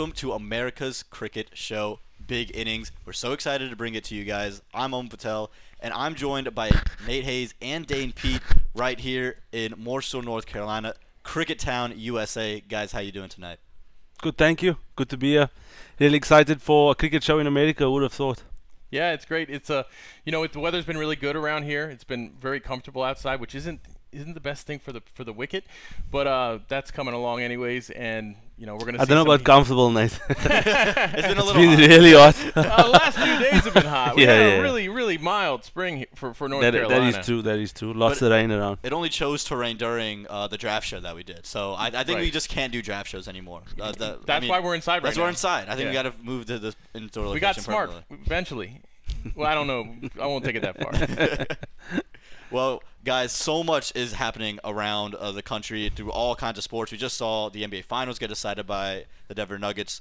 welcome to America's cricket show, Big Innings. We're so excited to bring it to you guys. I'm Aaman Patel, and I'm joined by Nate Hayes and Dane Pete right here in Mooresville, North Carolina, Cricket Town, USA. Guys, how you doing tonight? Good, thank you. Good to be here. Really excited for a cricket show in America. Who would have thought? Yeah, it's great. It's the weather's been really good around here. It's been very comfortable outside, which isn't the best thing for the wicket, but that's coming along anyways. And we're gonna. I don't know about comfortable, Nate. It's been a little been hot. really hot. The last few days have been hot. We had a really mild spring for North Carolina. That is true. Lots of rain around. It only chose to rain during the draft show that we did, so I think we just can't do draft shows anymore. That's why we're inside right now. That's why we're inside. I think we got to move to the indoor location. We got smart eventually. Well, I don't know. I won't take it that far. Well, guys, so much is happening around the country through all kinds of sports. We just saw the NBA Finals get decided by the Denver Nuggets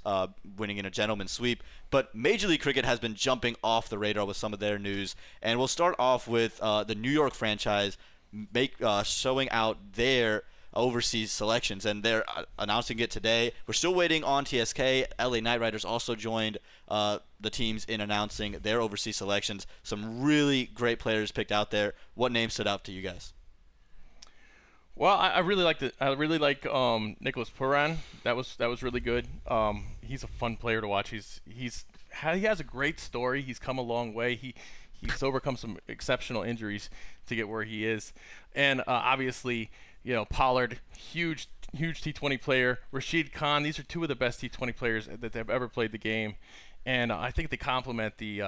winning in a gentleman's sweep. But Major League Cricket has been jumping off the radar with some of their news. And we'll start off with the New York franchise showing out their overseas selections, and they're announcing it today. We're still waiting on TSK. LA Knight Riders also joined the teams in announcing their overseas selections. Some really great players picked out there. What names stood out to you guys? Well, I really like Nicholas Puran. That was really good. He's a fun player to watch. He has a great story. He's come a long way. He's overcome some exceptional injuries to get where he is, and obviously, Pollard, huge T20 player. Rashid Khan. These are two of the best T20 players that have ever played the game. And I think they complement the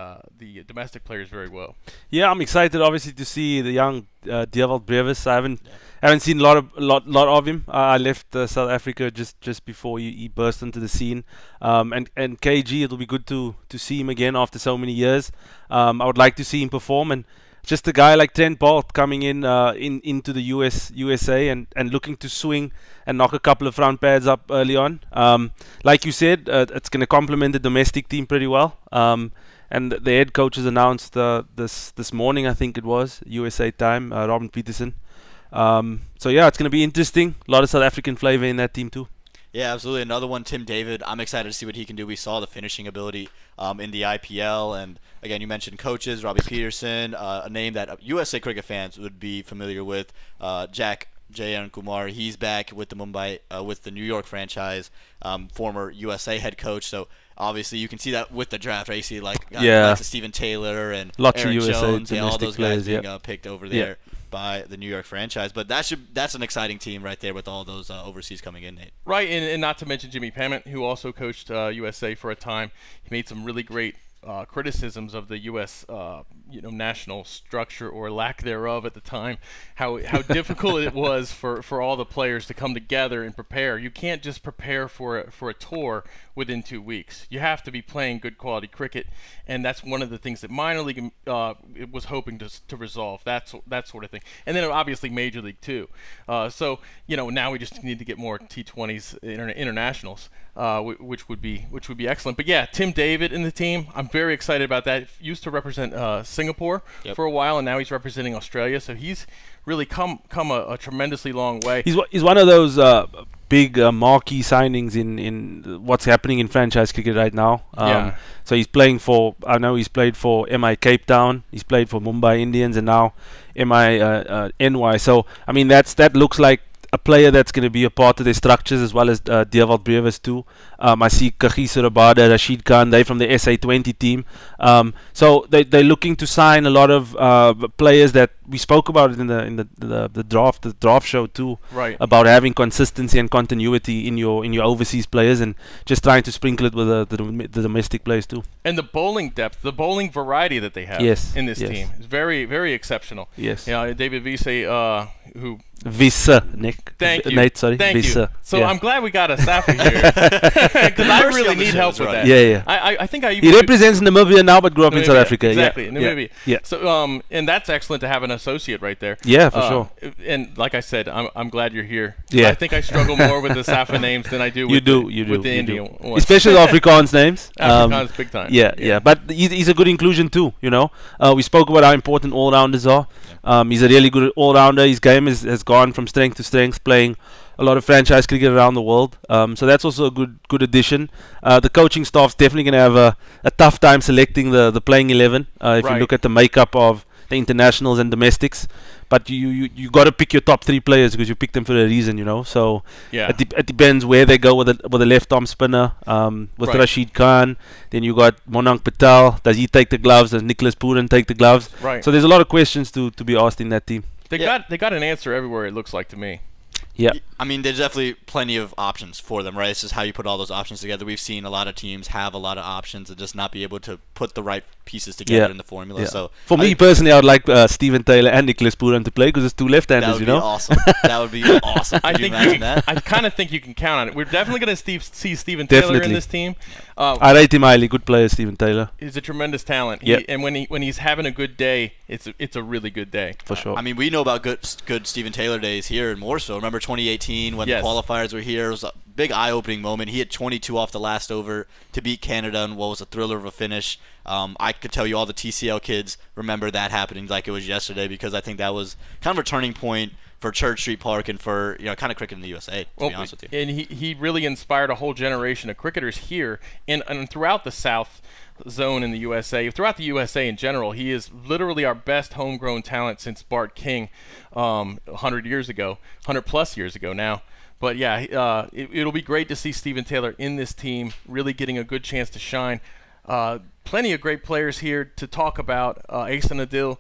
domestic players very well. Yeah, I'm excited, obviously, to see the young Dewald Brevis. I haven't seen a lot of him. I left South Africa just before he burst into the scene. And KG, it'll be good to see him again after so many years. I would like to see him perform, and just a guy like Trent Boult coming into the USA and looking to swing and knock a couple of front pads up early on. Like you said, it's going to complement the domestic team pretty well. And the head coach has announced this morning, I think it was, USA time, Robin Peterson. So yeah, it's going to be interesting. A lot of South African flavor in that team too. Yeah, absolutely. Another one, Tim David. I'm excited to see what he can do. We saw the finishing ability in the IPL. And, again, you mentioned coaches, Robbie Peterson, a name that USA cricket fans would be familiar with. Jack J.N. Kumar, he's back with the New York franchise, former USA head coach. So, obviously, you can see that with the draft, right? You see, like Stephen Taylor and Aaron Jones, all those guys being picked over there by the New York franchise. But that's an exciting team right there with all those overseas coming in, Nate. Right, and not to mention Jimmy Pament, who also coached USA for a time. He made some really great criticisms of the U.S. National structure or lack thereof at the time. How difficult it was for all the players to come together and prepare. You can't just prepare for a tour within 2 weeks. You have to be playing good quality cricket, and that's one of the things that minor league was hoping to resolve. That sort of thing, and then obviously Major League too. So now we just need to get more T20s internationals, which would be excellent. But yeah, Tim David in the team, I'm very excited about that. He used to represent Singapore for a while, and now he's representing Australia. So he's really come a tremendously long way. He's one of those big marquee signings in what's happening in franchise cricket right now. So he's playing for, I know he's played for MI Cape Town, he's played for Mumbai Indians, and now MI NY. So I mean that looks like a player that's going to be a part of their structures, as well as Dewald Brevis too. I see Kagiso Rabada, Rashid Khan, they're from the SA20 team. So they're looking to sign a lot of players that we spoke about in the draft show too, right, about having consistency and continuity in your overseas players, and just trying to sprinkle it with the domestic players too. And the bowling depth, the bowling variety that they have in this team is very, very exceptional. Yes. David Vise, who Visa, Nick. Thank you. Nate, sorry. Thank Visa. you. So I'm glad we got a Safi here, because I really need help with that. Yeah. I think he represents Namibia now, but grew up in South Africa. Exactly, Namibia. Yeah. So and that's excellent to have an associate right there. Yeah, for sure. And like I said, I'm glad you're here. Yeah. I think I struggle more with the Safa names than I do with the Indian ones. Especially the Afrikaans names. Afrikaans big time. Yeah. But he's a good inclusion too. We spoke about how important all-rounders are. He's a really good all-rounder. His game has gone from strength to strength, playing a lot of franchise cricket around the world. So that's also a good addition. The coaching staff's definitely going to have a tough time selecting the playing 11 if you look at the makeup of the internationals and domestics. But you got to pick your top 3 players because you picked them for a reason, you know. So it depends where they go with a left arm spinner. With Rashid Khan, then you got Monang Patel. Does he take the gloves? Does Nicholas Pooran take the gloves? Right. So there's a lot of questions to be asked in that team. They got an answer everywhere, it looks like to me. Yeah. I mean, there's definitely plenty of options for them, right? It's just how you put all those options together. We've seen a lot of teams have a lot of options and just not be able to put the right pieces together in the formula. So for me personally, I would like Stephen Taylor and Nicholas Pooran to play because it's 2 left-handers, you know? That would be awesome. I kind of think you can count on it. We're definitely going to see Stephen Taylor in this team. I rate him highly. Good player, Stephen Taylor. He's a tremendous talent. Yeah. And when he's having a good day, it's a really good day. For sure. I mean, we know about good Stephen Taylor days here and more so. Remember 2018 when the qualifiers were here? It was a big eye-opening moment. He hit 22 off the last over to beat Canada in what was a thriller of a finish. I could tell you all the TCL kids remember that happening like it was yesterday because I think that was kind of a turning point for Church Street Park and for kind of cricket in the USA, to be honest with you. And he really inspired a whole generation of cricketers here and throughout the South zone in the USA, throughout the USA in general. He is literally our best homegrown talent since Bart King 100 years ago, 100 plus years ago now. But yeah, it'll be great to see Stephen Taylor in this team, really getting a good chance to shine. Plenty of great players here to talk about. Ahsan Adil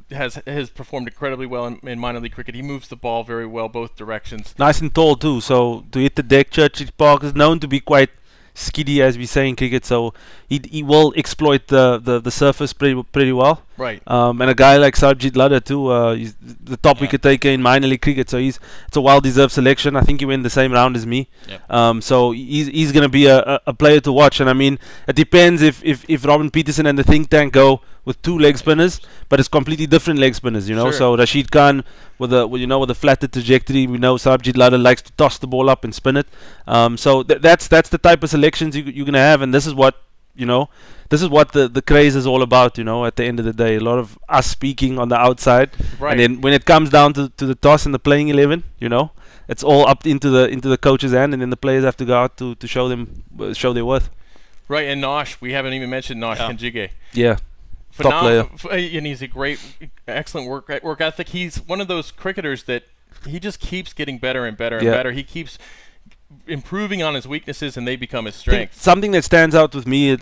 has performed incredibly well in minor league cricket. He moves the ball very well both directions. Nice and tall too. So to hit the deck, Church Street Park is known to be quite skiddy, as we say in cricket. So he will exploit the surface pretty well. Right. And a guy like Sarabjit Ladder too, he's the top wicket taker in minor league cricket. So it's a well-deserved selection. I think he went the same round as me. Yep. So he's going to be a player to watch. And I mean, it depends if Robin Peterson and the think tank go with 2 leg spinners, but it's completely different leg spinners, you know. Sure. So Rashid Khan with a flatter trajectory. We know Sarabjit Ladder likes to toss the ball up and spin it. So that's the type of selections you're going to have, and this is what the craze is all about, you know. At the end of the day, a lot of us speaking on the outside, and then when it comes down to the toss and the playing 11, you know, it's all up into the coach's hand, and then the players have to go out to show their worth. Right, and Nosh, we haven't even mentioned Nosh Kanjige. Yeah. Top player. And he's a excellent work ethic. He's one of those cricketers that he just keeps getting better and better and better. He keeps improving on his weaknesses, and they become his strengths. Something that stands out with me,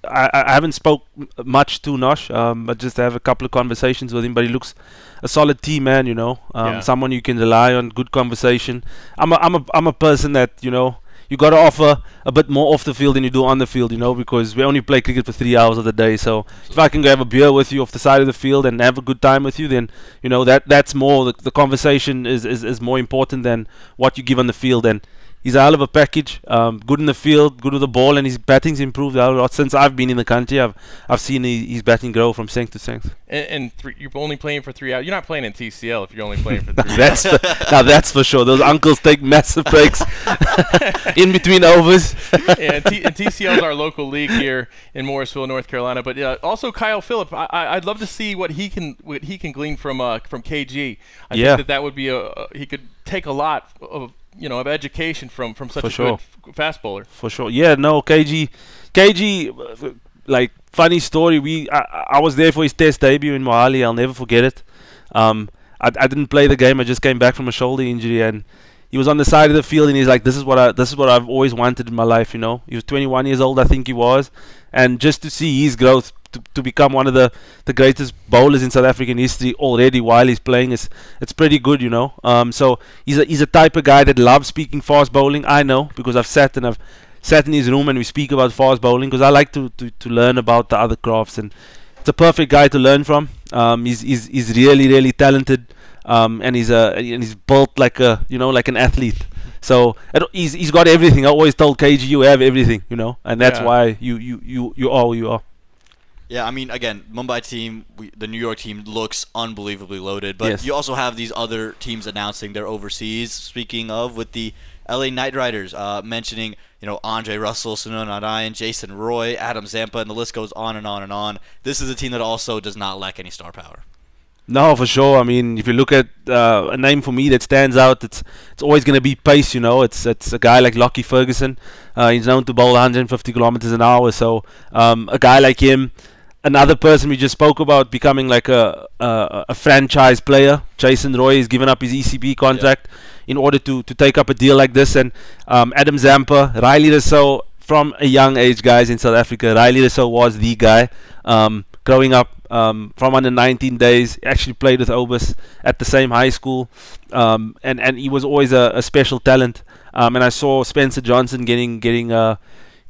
I haven't spoke much to Nosh, but just have a couple of conversations with him. But he looks a solid team man, you know. Someone you can rely on. Good conversation. I'm a person that, you know, you got to offer a bit more off the field than you do on the field, you know, because we only play cricket for 3 hours of the day. So if I can go have a beer with you off the side of the field and have a good time with you, then, you know, that's more, the conversation is more important than what you give on the field. And he's a hell of a package, good in the field, good with the ball, and his batting's improved a lot since I've been in the country. I've seen his batting grow from strength to strength. And you're only playing for 3 hours. You're not playing in TCL if you're only playing for 3 hours. Now that's for sure. Those uncles take massive breaks in between overs. And TCL is our local league here in Morrisville, North Carolina. But also Kyle Phillip, I'd love to see what he can glean from KG. I think that would be he could take a lot of education from such a good fast bowler. For sure. Yeah, no, KG, like, funny story. I was there for his test debut in Mohali. I'll never forget it. I didn't play the game. I just came back from a shoulder injury, and he was on the side of the field, and he's like, this is what I've always wanted in my life, you know. He was 21 years old, I think he was, and just to see his growth to become one of the greatest bowlers in South African history already while he's playing, it's pretty good, you know. So he's a type of guy that loves speaking fast bowling. I know, because I've sat in his room and we speak about fast bowling, because I like to learn about the other crafts, and it's a perfect guy to learn from. He's really talented, and he's built like an athlete. So he's got everything. I always told KG, you have everything, you know, and that's why you are who you are. Yeah, I mean, again, Mumbai team, the New York team looks unbelievably loaded, but you also have these other teams announcing their overseas. Speaking of, with the LA Knight Riders, mentioning, Andre Russell, Sunil Narayan, Jason Roy, Adam Zampa, and the list goes on and on and on. This is a team that also does not lack any star power. No, for sure. I mean, if you look at a name for me that stands out, it's always going to be pace. You know, it's a guy like Lockie Ferguson. He's known to bowl 150 kilometers an hour. So a guy like him, another person we just spoke about becoming like a franchise player. Jason Roy has given up his ECB contract in order to take up a deal like this. And Adam Zampa, Riley Rousseau, from a young age, guys, in South Africa, Riley Rousseau was the guy. Growing up from under 19 days, actually played with Obus at the same high school, and he was always a special talent. And I saw Spencer Johnson getting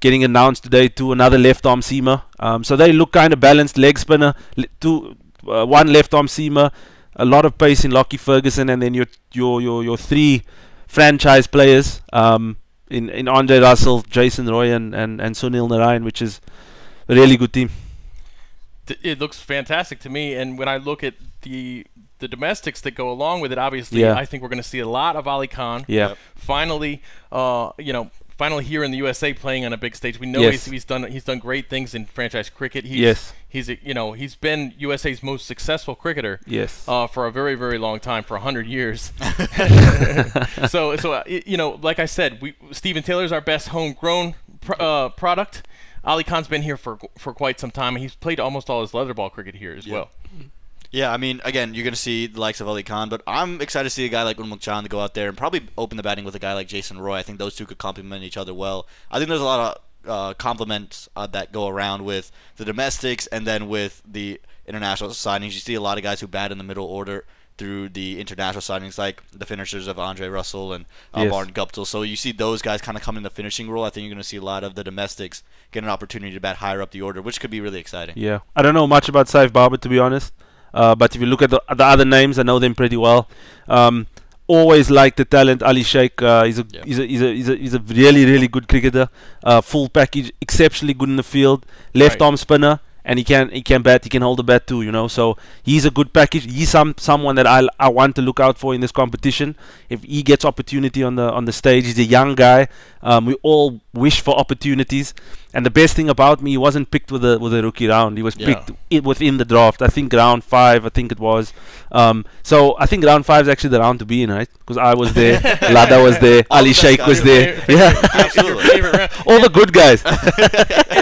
announced today to another left arm seamer. So they look kind of balanced. Leg spinner, one left arm seamer, a lot of pace in Lockie Ferguson, and then your three franchise players in Andre Russell, Jason Roy, and Sunil Narayan, which is a really good team. It looks fantastic to me, and when I look at the domestics that go along with it, obviously, I think we're going to see a lot of Ali Khan. Yeah. Finally, finally here in the USA playing on a big stage. We know he's done great things in franchise cricket. He's been USA's most successful cricketer. Yes. For a very, very long time, for 100 years. So like I said, Stephen Taylor's our best homegrown product. Ali Khan's been here for quite some time, and he's played almost all his leather ball cricket here as well. Yeah, I mean, again, you're going to see the likes of Ali Khan, but I'm excited to see a guy like Unmuk Chan to go out there and probably open the batting with a guy like Jason Roy. I think those two could complement each other well. I think there's a lot of compliments that go around with the domestics and then with the international signings. You see a lot of guys who bat in the middle order through the international signings, like the finishers of Andre Russell and Martin Guptill. So you see those guys kind of come in the finishing role. I think you're going to see a lot of the domestics get an opportunity to bat higher up the order, which could be really exciting. Yeah, I don't know much about Saif Barber, to be honest. But if you look at the other names, I know them pretty well. Always like the talent Ali Sheikh. He's a really good cricketer. Full package, exceptionally good in the field. Left arm spinner. And he can bat, he can hold the bat too, you know. So he's a good package. He's someone that I want to look out for in this competition. If he gets opportunity on the stage, he's a young guy. We all wish for opportunities. And the best thing about me, he wasn't picked with a rookie round. He was picked within the draft. I think round 5, I think it was. So I think round 5 is actually the round to be in, right? Because I was there, Lada was there, Ali Sheikh was there. Absolutely. All the good guys.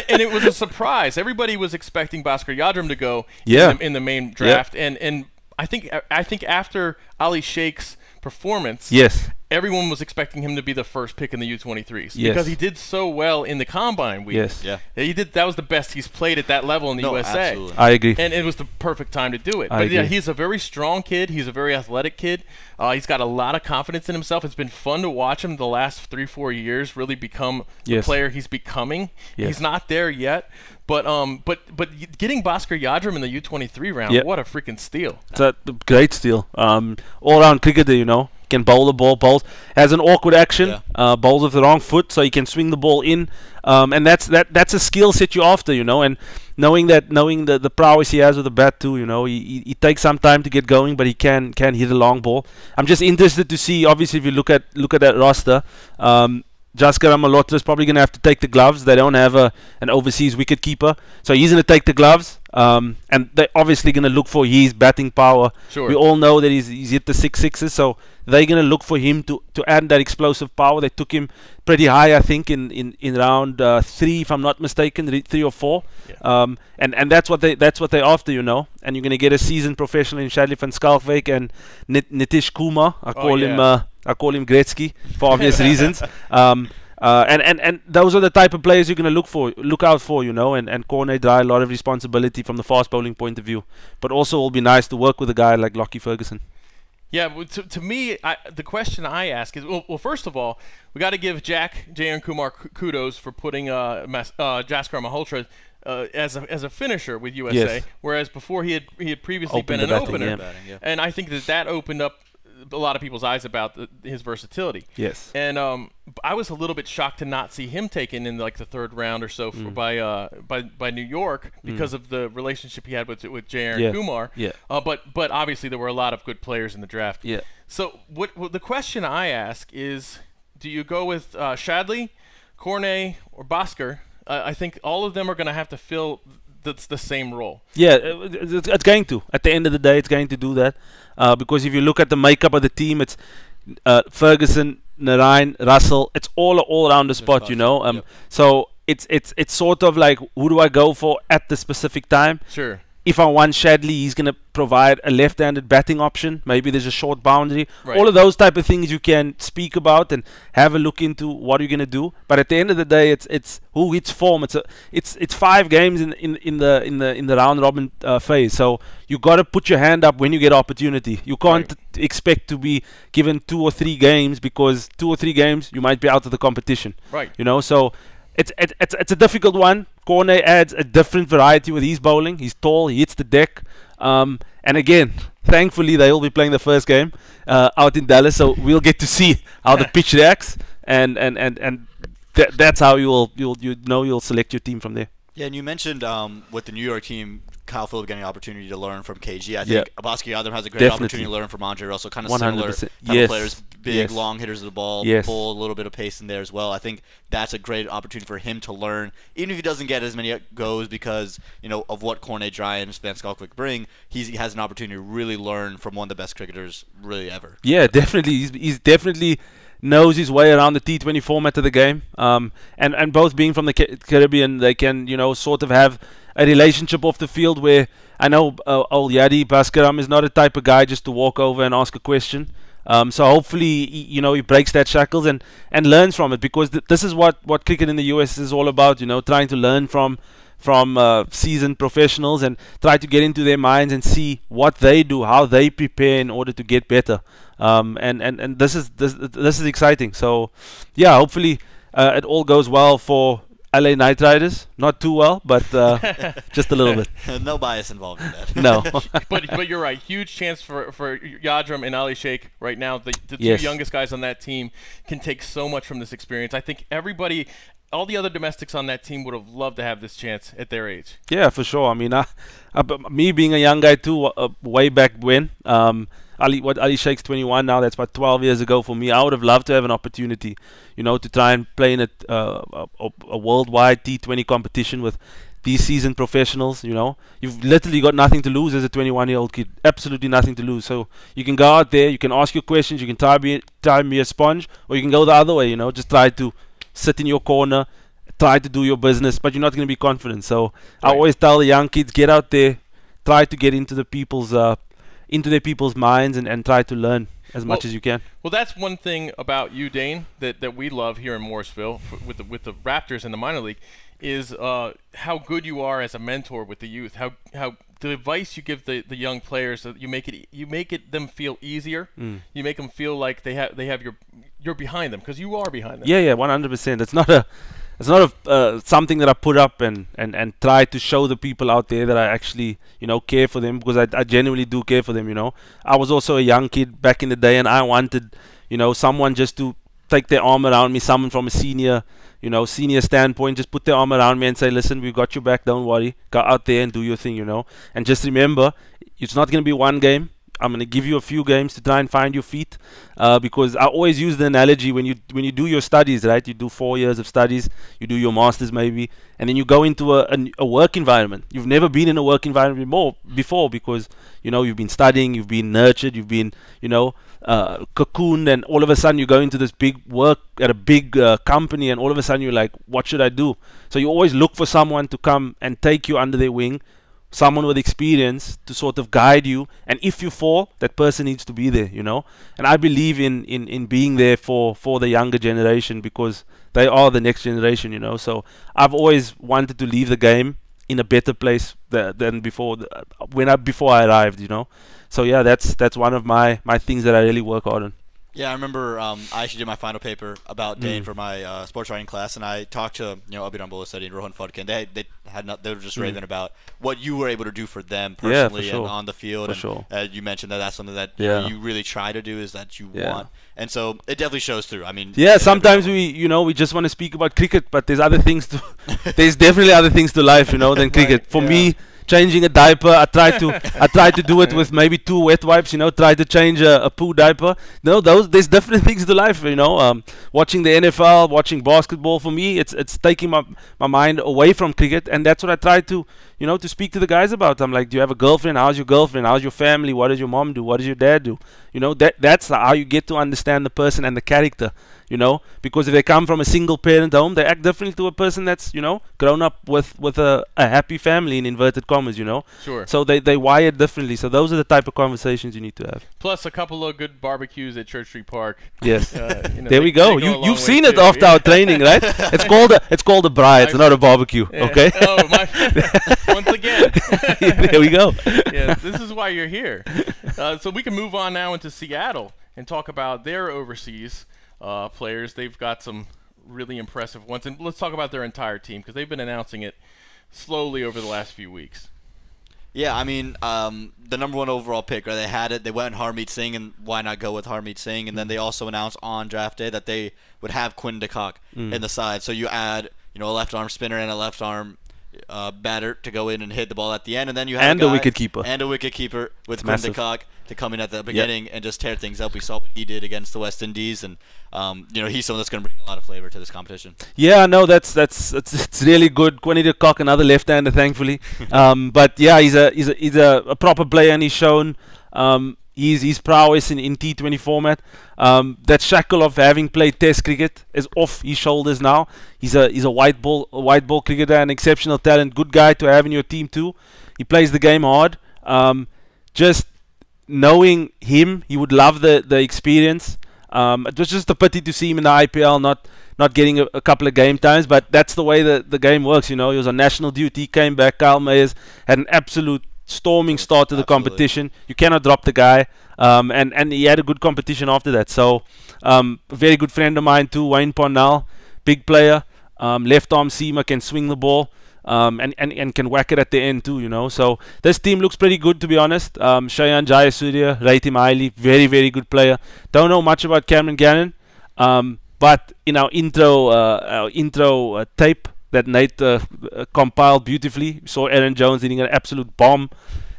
And it was a surprise. Everybody was expecting Bhaskar Yadram to go in the main draft, and I think after Ali Sheikh's performance, everyone was expecting him to be the first pick in the U23s because he did so well in the combine week. He did. That was the best he's played at that level in the USA. Absolutely. I agree. And it was the perfect time to do it. I agree. He's a very strong kid. He's a very athletic kid. He's got a lot of confidence in himself. It's been fun to watch him the last 3-4 years really become the player he's becoming. He's not there yet. But getting Bhaskar Yadram in the U23 round, what a freaking steal! It's a great steal. All-round cricketer, you know. Can bowl the ball, has an awkward action, bowls with the wrong foot, so he can swing the ball in, and that's a skill set you're after, you know. And knowing the prowess he has with the bat too, you know, he takes some time to get going, but he can hit a long ball. I'm just interested to see. Obviously, if you look at that roster. Jaskaram Malhotra is probably going to have to take the gloves. They don't have an overseas wicket keeper, so he's going to take the gloves. And they're obviously going to look for his batting power. Sure. We all know that he's hit the 6 sixes, so they're going to look for him to add that explosive power. They took him pretty high, I think, in round 3, if I'm not mistaken, 3 or 4. And that's what they're after, you know. And you're going to get a seasoned professional in Shadley van Schalkwyk and Nitish Kumar. I call him Gretzky for obvious reasons. And those are the type of players you're going to look out for, you know. And Cornet Dry, a lot of responsibility from the fast bowling point of view, but also it'll be nice to work with a guy like Lockie Ferguson. Yeah, to me, the question I ask is, well, first of all, we got to give J.N. Kumar kudos for putting Jaskaran Malhotra as a finisher with USA, whereas before he had previously been an opener, and I think that opened up a lot of people's eyes about his versatility. Yes. And I was a little bit shocked to not see him taken in like the 3rd round or so by New York because of the relationship he had with J.R. Kumar. But obviously there were a lot of good players in the draft. So what the question I ask is, do you go with Shadley, Cornet, or Bhaskar? I think all of them are going to have to fill that's the same role. Yeah, it's going to. At the end of the day, it's going to do that. Because if you look at the makeup of the team, it's Ferguson, Narain, Russell. It's all around the spot, you know. Yep. So it's sort of like, who do I go for at the specific time? Sure. If I want Shadley, he's going to provide a left-handed batting option. Maybe there's a short boundary. Right. All of those type of things you can speak about and have a look into what you're going to do. But at the end of the day, it's who hits form. It's 5 games in the round robin phase. So you got to put your hand up when you get opportunity. You can't expect to be given 2 or 3 games, because 2 or 3 games you might be out of the competition. Right. You know, so it's a difficult one. Cornet adds a different variety with his bowling. He's tall, he hits the deck. And again, thankfully they will be playing the first game out in Dallas, so we'll get to see how the pitch reacts, and that's how you'll select your team from there. Yeah, and you mentioned with the New York team, Kyle Phillips getting an opportunity to learn from KG. I think Abaski Yadam has a great opportunity to learn from Andre Russell. Kind of similar type of players, big, long hitters of the ball, pull a little bit of pace in there as well. I think that's a great opportunity for him to learn, even if he doesn't get as many goes because, you know, of what Cornet Dry and Van Skalkwyk bring. He has an opportunity to really learn from one of the best cricketers really ever. Yeah, definitely. He's definitely knows his way around the T20 format of the game. And both being from the Caribbean, they can, you know, sort of have a relationship off the field where I know old Yadi Bhaskaram is not a type of guy just to walk over and ask a question. So hopefully, you know, he breaks that shackles and learns from it, because this is what cricket in the US is all about, you know, trying to learn from seasoned professionals and try to get into their minds and see what they do, how they prepare in order to get better. And this is exciting. So yeah, hopefully it all goes well for LA Knight Riders. Not too well, but just a little bit. No bias involved in that. No. but you're right. Huge chance for Yadram and Ali Sheikh right now. The two youngest guys on that team can take so much from this experience. I think everybody, all the other domestics on that team would have loved to have this chance at their age. Yeah, for sure. I mean, me being a young guy too, way back when, Ali Sheikh's 21 now. That's about 12 years ago for me. I would have loved to have an opportunity, you know, to try and play in a worldwide T20 competition with these seasoned professionals. You know, you've literally got nothing to lose as a 21-year-old kid. Absolutely nothing to lose. So you can go out there, you can ask your questions, you can try and be a sponge, or you can go the other way. You know, just try to sit in your corner, try to do your business, but you're not going to be confident. So I always tell the young kids, get out there, try to get into their people's minds and try to learn as much as you can. Well, that's one thing about you, Dane, that we love here in Morrisville with the Raptors in the minor league, is how good you are as a mentor with the youth. How the advice you give the young players, you make it them feel easier. You make them feel like they have you're behind them, because you are behind them. Yeah, 100%. It's not something that I put up and try to show the people out there that I actually, you know, care for them, because I genuinely do care for them. You know, I was also a young kid back in the day, and I wanted, you know, someone just to take their arm around me, someone from a senior standpoint, just put their arm around me and say, listen, we've got your back, don't worry, go out there and do your thing, you know. And just remember, it's not going to be one game. I'm going to give you a few games to try and find your feet, because I always use the analogy, when you do your studies, right? You do 4 years of studies, you do your masters maybe, and then you go into a work environment. You've never been in a work environment before, because, you know, you've been studying, you've been nurtured, you've been, you know, cocooned, and all of a sudden you go into this big work at a big company, and all of a sudden you're like, what should I do? So you always look for someone to come and take you under their wing, someone with experience to sort of guide you, and if you fall, that person needs to be there, you know. And I believe in being there for the younger generation, because they are the next generation, you know. So I've always wanted to leave the game in a better place than before I arrived, you know. So yeah, that's one of my things that I really work hard on. Yeah, I remember I actually did my final paper about Dane for my sports writing class, and I talked to Abhiram Bolaseti and Rohan Fudke, and they were just raving about what you were able to do for them personally and on the field. And you mentioned that's something that you really try to do, is that you want, and so it definitely shows through. I mean, sometimes we just want to speak about cricket, but there's other things to there's definitely other things to life, you know, than cricket. For me, changing a diaper, I try to do it with maybe 2 wet wipes, you know, try to change a poo diaper. No, there's different things to life, you know. Watching the NFL, watching basketball, for me, it's taking my mind away from cricket, and that's what I try to, you know, to speak to the guys about. I'm like, do you have a girlfriend? How's your girlfriend? How's your family? What does your mom do? What does your dad do? You know, that's how you get to understand the person and the character, you know, because if they come from a single parent home, they act differently to a person that's, you know, grown up with a happy family in inverted commas, you know. Sure. So they wired differently. So those are the type of conversations you need to have. Plus a couple of good barbecues at Church Street Park. Yes. You know, there we go. You've seen it after our training, right? It's called a braai. It's not a barbecue. Yeah. Okay. Oh, once again. There we go. Yeah, this is why you're here. So we can move on now into Seattle and talk about their overseas players. They've got some really impressive ones, and let's talk about their entire team because they've been announcing it slowly over the last few weeks. Yeah, I mean, the #1 overall pick, right? They had it. They went Harmeet Singh, and why not go with Harmeet Singh? And then they also announced on draft day that they would have Quinn DeCock in the side. So you add, you know, a left arm spinner and a left arm batter to go in and hit the ball at the end, and then you have a wicket keeper with Quinn DeCock to come in at the beginning and just tear things up. We saw what he did against the West Indies, and you know, he's someone that's going to bring a lot of flavor to this competition. Yeah, no, it's really good. Quinn DeCock, another left-hander, thankfully. But yeah, he's a proper player, and he's shown his prowess in T20 format. That shackle of having played Test cricket is off his shoulders now. He's a white ball cricketer, an exceptional talent, good guy to have in your team too. He plays the game hard. Just knowing him, you would love the experience. It was just a pity to see him in the IPL not getting a couple of game times, but that's the way the game works. You know, he was on national duty, he came back. Kyle Mayers had an absolute storming start to the competition. You cannot drop the guy, and he had a good competition after that. So a very good friend of mine too, Wayne Parnell, big player, left arm seamer, can swing the ball, and can whack it at the end too, you know. So this team looks pretty good, to be honest. Shayan Jayasuriya, rate him highly, very very good player. Don't know much about Cameron Gannon, but in our intro tape that Nate compiled beautifully, we saw Aaron Jones hitting an absolute bomb,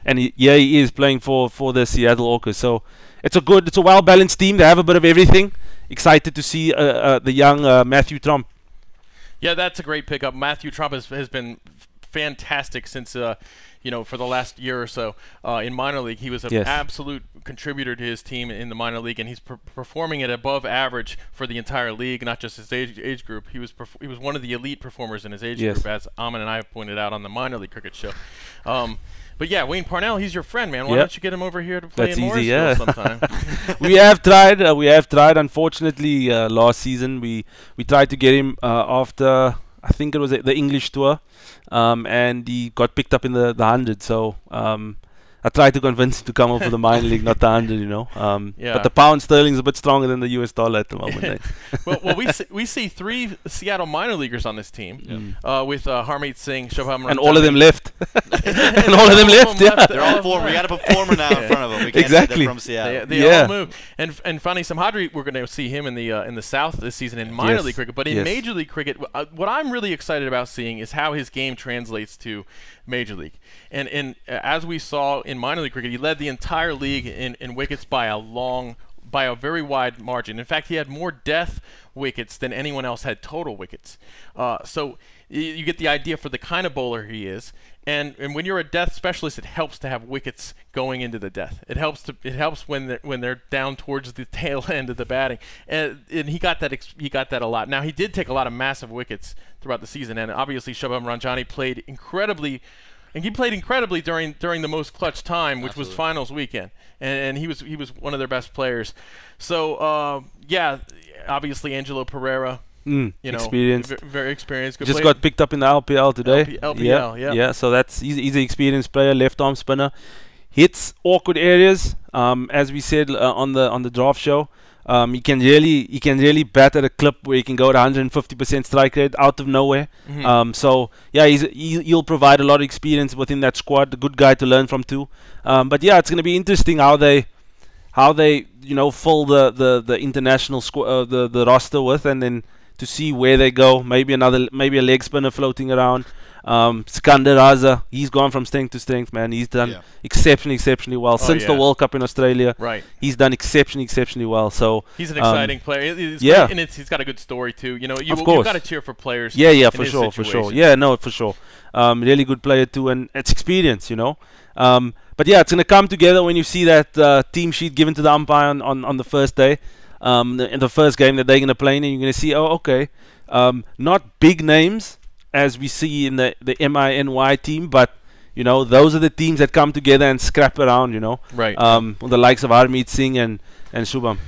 and he is playing for the Seattle Orcas. So it's a well balanced team. They have a bit of everything. Excited to see the young Matthew Trump. Yeah, that's a great pickup. Matthew Trump has been fantastic since you know, for the last year or so in minor league. He was an absolute contributor to his team in the minor league, and he's performing at above average for the entire league, not just his age group. He was one of the elite performers in his age group, as Aaman and I have pointed out on the minor league cricket show. But yeah, Wayne Parnell, he's your friend, man. Why don't you get him over here to play in Morrisville sometime? We have tried. Unfortunately, last season we tried to get him after, I think it was the English tour, and he got picked up in the 100. So I tried to convince him to come over for the minor league, not the 100, you know. But the pound sterling is a bit stronger than the US dollar at the moment. well, we see 3 Seattle minor leaguers on this team, with Harmeet Singh, Shubham Ramjani. And all of them left. And all of them left, yeah. They're all former. We got a performer now in front of them. We can't exactly. From Seattle. They all moved. And Fani Samhadri, we're going to see him in the South this season in minor league cricket. But in Major League cricket, what I'm really excited about seeing is how his game translates to Major League. And as we saw in minor league cricket, he led the entire league in wickets by a very wide margin. In fact, he had more death wickets than anyone else had total wickets. So you get the idea for the kind of bowler he is. And when you're a death specialist, it helps to have wickets going into the death. It helps when they're down towards the tail end of the batting. And he got that a lot. Now he did take a lot of massive wickets throughout the season, and obviously Shubham Ramjani played incredibly. And he played incredibly during the most clutch time, which was finals weekend, and he was one of their best players. So yeah, obviously Angelo Pereira, you know, experienced, very experienced. Good just player. got picked up in the LPL today. LPL, yeah. So he's an experienced player, left arm spinner, hits awkward areas. As we said on the draft show. He can really bat at a clip where he can go to 150% strike rate out of nowhere. So yeah, he'll provide a lot of experience within that squad. A good guy to learn from too. But yeah, it's going to be interesting how they you know fill the international the roster with, and then to see where they go. Maybe a leg spinner floating around. Skander Raza, he's gone from strength to strength, man. He's done exceptionally well since the World Cup in Australia. Right. He's done exceptionally well. So he's an exciting player. He's yeah, great, and he's got a good story too. You know, you've got to cheer for players. Yeah, for sure. Yeah, no, for sure. Really good player too, and it's experience, you know. But yeah, it's gonna come together when you see that team sheet given to the umpire on the first day, in the first game that they're gonna play in, and you're gonna see, oh, okay, not big names as we see in the MINY team, but you know, those are the teams that come together and scrap around, you know. Right. The likes of Harmeet Singh and Shubham.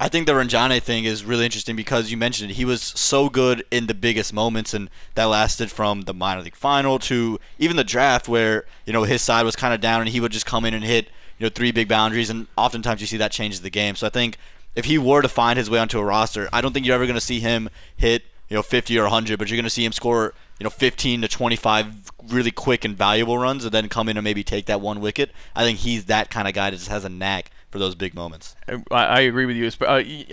I think the Ranjane thing is really interesting because you mentioned it. He was so good in the biggest moments, and that lasted from the minor league final to even the draft, where you know his side was kind of down and he would just come in and hit 3 big boundaries, and oftentimes you see that changes the game. So I think if he were to find his way onto a roster, I don't think you're ever going to see him hit 50 or 100, but you're going to see him score 15 to 25 really quick and valuable runs, and then come in and maybe take that 1 wicket. I think he's that kind of guy that just has a knack for those big moments. I agree with you.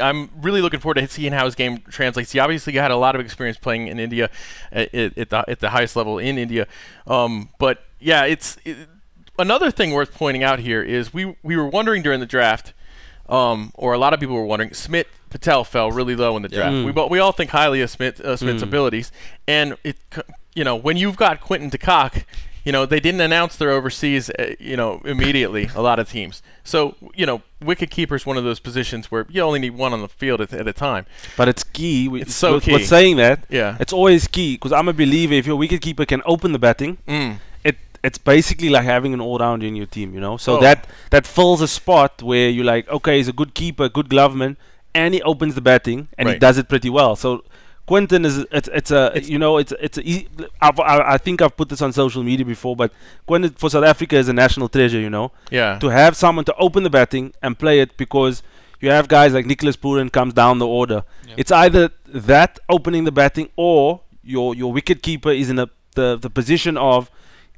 I'm really looking forward to seeing how his game translates. He obviously had a lot of experience playing in India at the highest level in India. But yeah, another thing worth pointing out here is we were wondering during the draft, or a lot of people were wondering, Smit Patel fell really low in the draft. We all think highly of Smith's abilities, and when you've got Quinton de Kock, they didn't announce their overseas, immediately. A lot of teams. So, wicket keeper is one of those positions where you only need one on the field at a time. But it's key. It's so key. With saying that, yeah, it's always key, because I'm a believer if your wicket keeper can open the batting, it's basically like having an all-rounder in your team, So that fills a spot where you're like, okay, he's a good keeper, good gloveman, and he opens the batting, and he does it pretty well. So Quinton is I think I've put this on social media before, but Quinton for South Africa is a national treasure, Yeah. To have someone to open the batting and play it, because you have guys like Nicholas Pooran comes down the order. Yep. It's either that opening the batting, or your wicket keeper is in the position of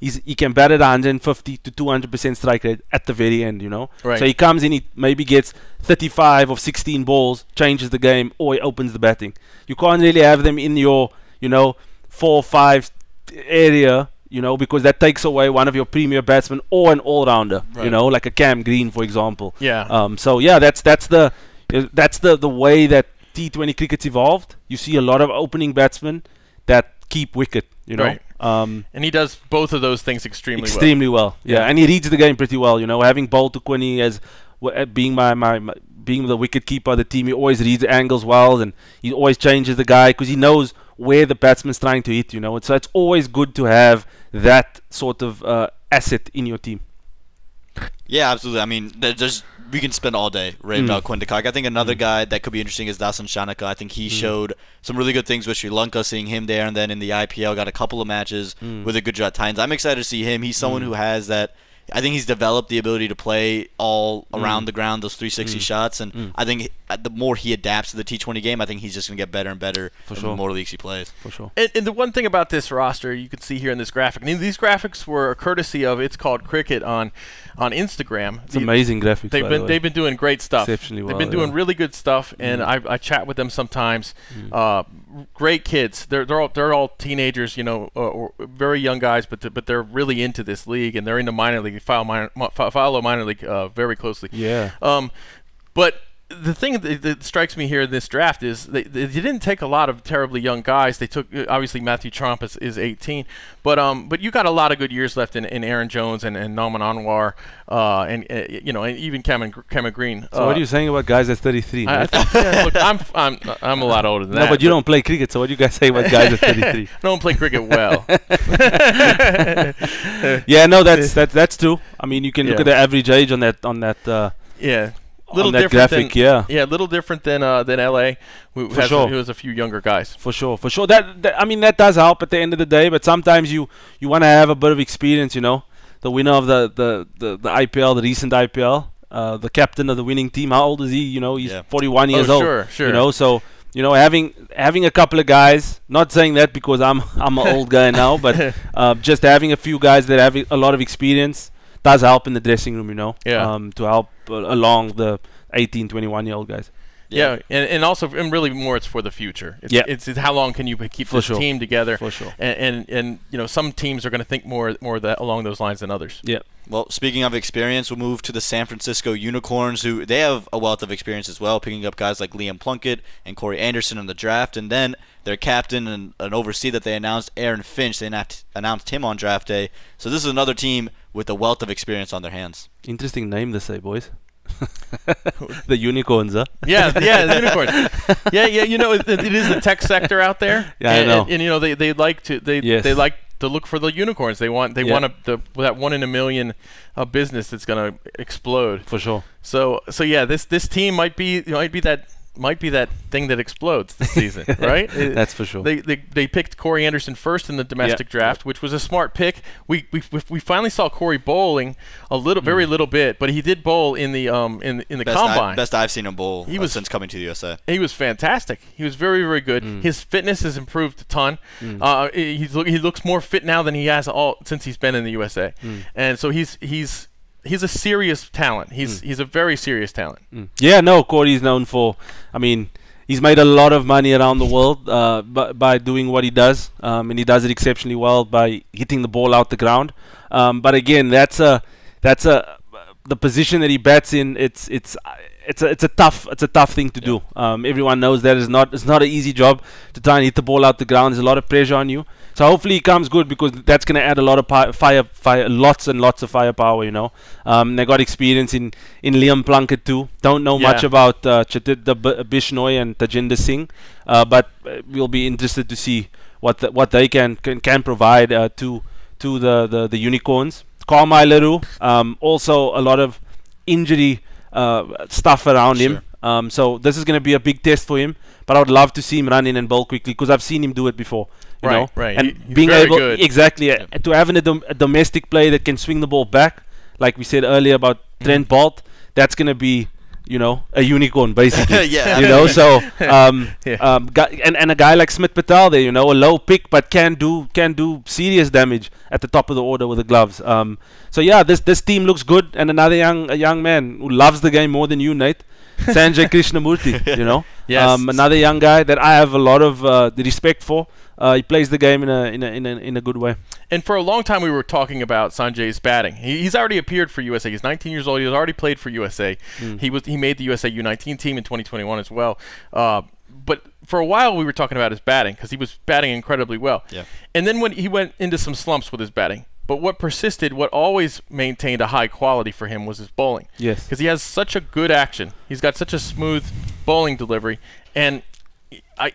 he can bat at 150 to 200% strike rate at the very end, Right. So he comes in, he maybe gets 35 of 16 balls, changes the game, or he opens the batting. You can't really have them in your, 4-5 area, because that takes away one of your premier batsmen or an all-rounder, right. Like a Cam Green, for example. Yeah. So yeah, that's the way that T20 cricket's evolved. You see a lot of opening batsmen that keep wicket, Right. And he does both of those things extremely well. Yeah, and he reads the game pretty well. Having bowled to Quinny as being being the wicket keeper of the team, he always reads the angles well, and he always changes the guy because he knows where the batsman's trying to hit. So it's always good to have that sort of asset in your team. Yeah, absolutely. I mean, we can spend all day raving about Quinton de Kock. I think another guy that could be interesting is Dasan Shanaka. I think he showed some really good things with Sri Lanka, seeing him there, and then in the IPL got a couple of matches with the Gujarat Titans. I'm excited to see him. He's someone who has that. I think he's developed the ability to play all around the ground, those 360 shots, and I think the more he adapts to the T20 game, I think he's just going to get better and better the more leagues he plays. For sure. And the one thing about this roster, you can see here in this graphic, these graphics were courtesy of It's Called Cricket on Instagram. It's amazing graphics. They've been doing great stuff. Exceptionally well. They've been doing really good stuff, and I chat with them sometimes. Great kids. They're all teenagers, or very young guys, but they're really into this league, and they're into minor league. They follow minor league very closely. Yeah. But the thing that strikes me here in this draft is they didn't take a lot of terribly young guys. They took obviously Matthew Trump is 18, but you got a lot of good years left in Aaron Jones and Nauman Anwar, and even Cameron Green. So what are you saying about guys at 33? Look, I'm a lot older than that. No, but you don't play cricket. So what do you guys say about guys at 33? I don't play cricket well. Yeah, no, that's true. I mean, you can look at the average age on that. Yeah. Little different graphic, yeah, a little different than LA, who has a few younger guys. For sure. I mean, that does help at the end of the day. But sometimes you want to have a bit of experience. The winner of the IPL, the recent IPL, the captain of the winning team. How old is he? He's 41 years old. Sure. So having a couple of guys. Not saying that because I'm an old guy now, but just having a few guys that have a lot of experience does help in the dressing room, Yeah. to help along the 18, 21-year-old guys. Yeah, and also, and really more, it's for the future. It's how long can you keep this team together? For sure. And you know, some teams are going to think more that along those lines than others. Yeah. Well, speaking of experience, we'll move to the San Francisco Unicorns, who they have a wealth of experience as well, picking up guys like Liam Plunkett and Corey Anderson in the draft, and then their captain and an overseer that they announced, Aaron Finch, they announced him on draft day. So this is another team with a wealth of experience on their hands. Interesting name to say, boys. The Unicorns, huh? Yeah, the Unicorns. Yeah, you know, it is the tech sector out there. Yeah, I know. And you know, they like to look for the unicorns. They want that 1 in a million business that's going to explode. For sure. So yeah, this team might be that thing that explodes this season, right? That's for sure. They picked Corey Anderson first in the domestic draft, which was a smart pick. We finally saw Corey bowling very little bit, but he did bowl in the combine. Best I've seen him bowl since coming to the USA. He was fantastic. He was very, very good. His fitness has improved a ton. He looks more fit now than he has since he's been in the USA, and so he's a serious talent. He's a very serious talent. Yeah, no, Corey's known for, I mean, he's made a lot of money around the world by doing what he does, and he does it exceptionally well by hitting the ball out the ground. But again, that's the position that he bats in. It's a tough thing to do. Everyone knows that it's not an easy job to try and hit the ball out the ground. There's a lot of pressure on you. So hopefully he comes good, because that's going to add a lot of fire, lots and lots of firepower, you know. They got experience in Liam Plunkett too. Don't know much about Chetita Bishnoi and Tajinder Singh, but we'll be interested to see what they can provide to the Unicorns. Carmine Leroux, also a lot of injury stuff around him. So this is going to be a big test for him. But I would love to see him run in and bowl quickly, because I've seen him do it before. You know? And he's being very able good. Exactly to having a domestic play that can swing the ball back, like we said earlier about Trent Bolt, that's going to be, you know, a unicorn basically. You know, so and a guy like Smith Patel there, you know, a low pick but can do serious damage at the top of the order with the gloves. So yeah, this team looks good, and another young man who loves the game more than you, Nate. Sanjay Krishnamurti, you know, another young guy that I have a lot of respect for. He plays the game in a good way. And for a long time, we were talking about Sanjay's batting. He's already appeared for USA. He's 19 years old. He's already played for USA. He made the USA U19 team in 2021 as well. But for a while, we were talking about his batting, because he was batting incredibly well. Yeah. And then when he went into some slumps with his batting. But what persisted, what always maintained a high quality for him, was his bowling. Yes. Because he has such a good action. He's got such a smooth bowling delivery. And I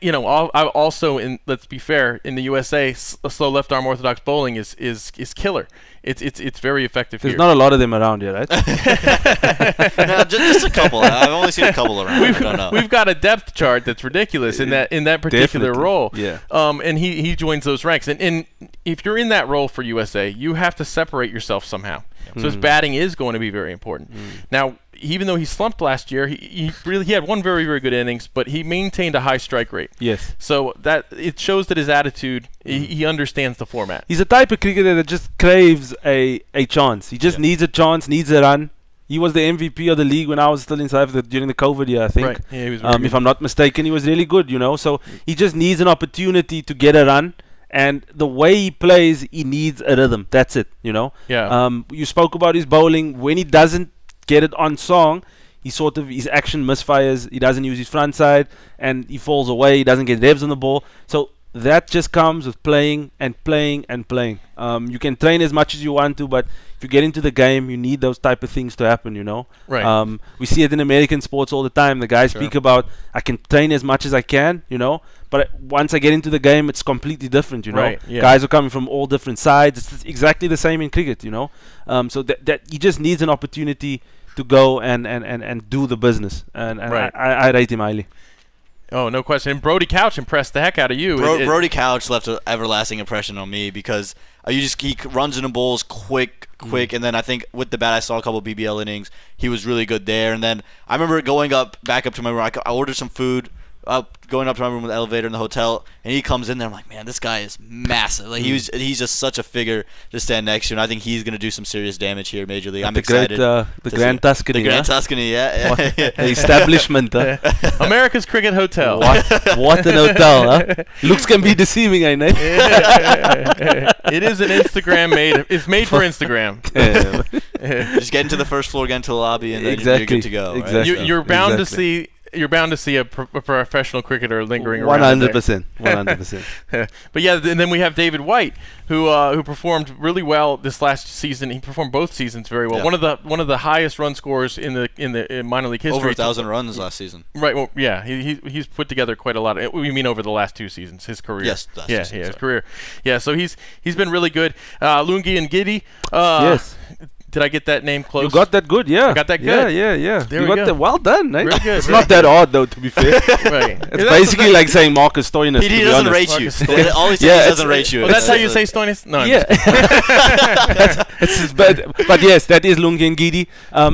also, let's be fair, in the USA, a slow left arm orthodox bowling is killer. It's very effective. There's not a lot of them around here, right? No, just a couple. I've only seen a couple around. We've got a depth chart that's ridiculous in that particular role. Yeah. And he joins those ranks. And if you're in that role for USA, you have to separate yourself somehow. So his batting is going to be very important. Now, even though he slumped last year, he had one very, very good innings, but he maintained a high strike rate. Yes. So that it shows that his attitude, he understands the format. He's a type of cricketer that just craves a chance. He just needs a chance, needs a run. He was the MVP of the league when I was still in South Africa during the COVID year, I think. Right. Yeah, he was very good. If I'm not mistaken, he was really good, you know. So he just needs an opportunity to get a run. And the way he plays, he needs a rhythm. That's it, you know. Yeah. You spoke about his bowling. When he doesn't get it on song, his action misfires. He doesn't use his front side, and he falls away. He doesn't get revs on the ball. So that just comes with playing and playing and playing. You can train as much as you want to, but if you get into the game, you need those type of things to happen, you know. Right. We see it in American sports all the time. The guys speak about, I can train as much as I can, you know, but once I get into the game, it's completely different, you know. Right, yeah. Guys are coming from all different sides. It's exactly the same in cricket, you know. So that he just needs an opportunity to go and do the business, and right. I rate him highly. Oh, no question. And Brody Couch impressed the heck out of you. Brody Couch left an everlasting impression on me, because he runs into bowls quick, and then I think with the bat I saw a couple of BBL innings. He was really good there, and then I remember going back up to my room. I ordered some food going up to my room with the elevator in the hotel, and he comes in there. I'm like, man, this guy is massive. Like he's just such a figure to stand next to, and I think he's gonna do some serious damage here, Major League. I'm excited. The Grand Tuscany. The Grand Tuscany, yeah. Establishment. America's Cricket Hotel. What an hotel, huh? Looks can be deceiving, I know. It is an Instagram made. It's made for Instagram. Just get into the first floor, get into the lobby, and then you're good to go. Exactly. Right? You're bound to see. You're bound to see a professional cricketer lingering around. 100%. 100%. But yeah, and then we have David White, who performed really well this last season. He performed both seasons very well. Yeah. One of the highest run scorers in minor league history. Over 1,000 runs last season. Right. Well, yeah. He's put together quite a lot. We mean over the last 2 seasons, his career. Yes. His career. Yeah. So he's been really good. Lungi and Giddy. Yes. Did I get that name close? You got that good, yeah. I got that good. Yeah. There you we got go. that well done, eh? Really good. It's not that odd, though, to be fair. Right. It's basically like saying Marcus Stoinis. He doesn't rate you. All he says he doesn't rate you. Well, that's how you say Stoinis? No. Yeah. It's just bad. But yes, that is Lungi Ngidi.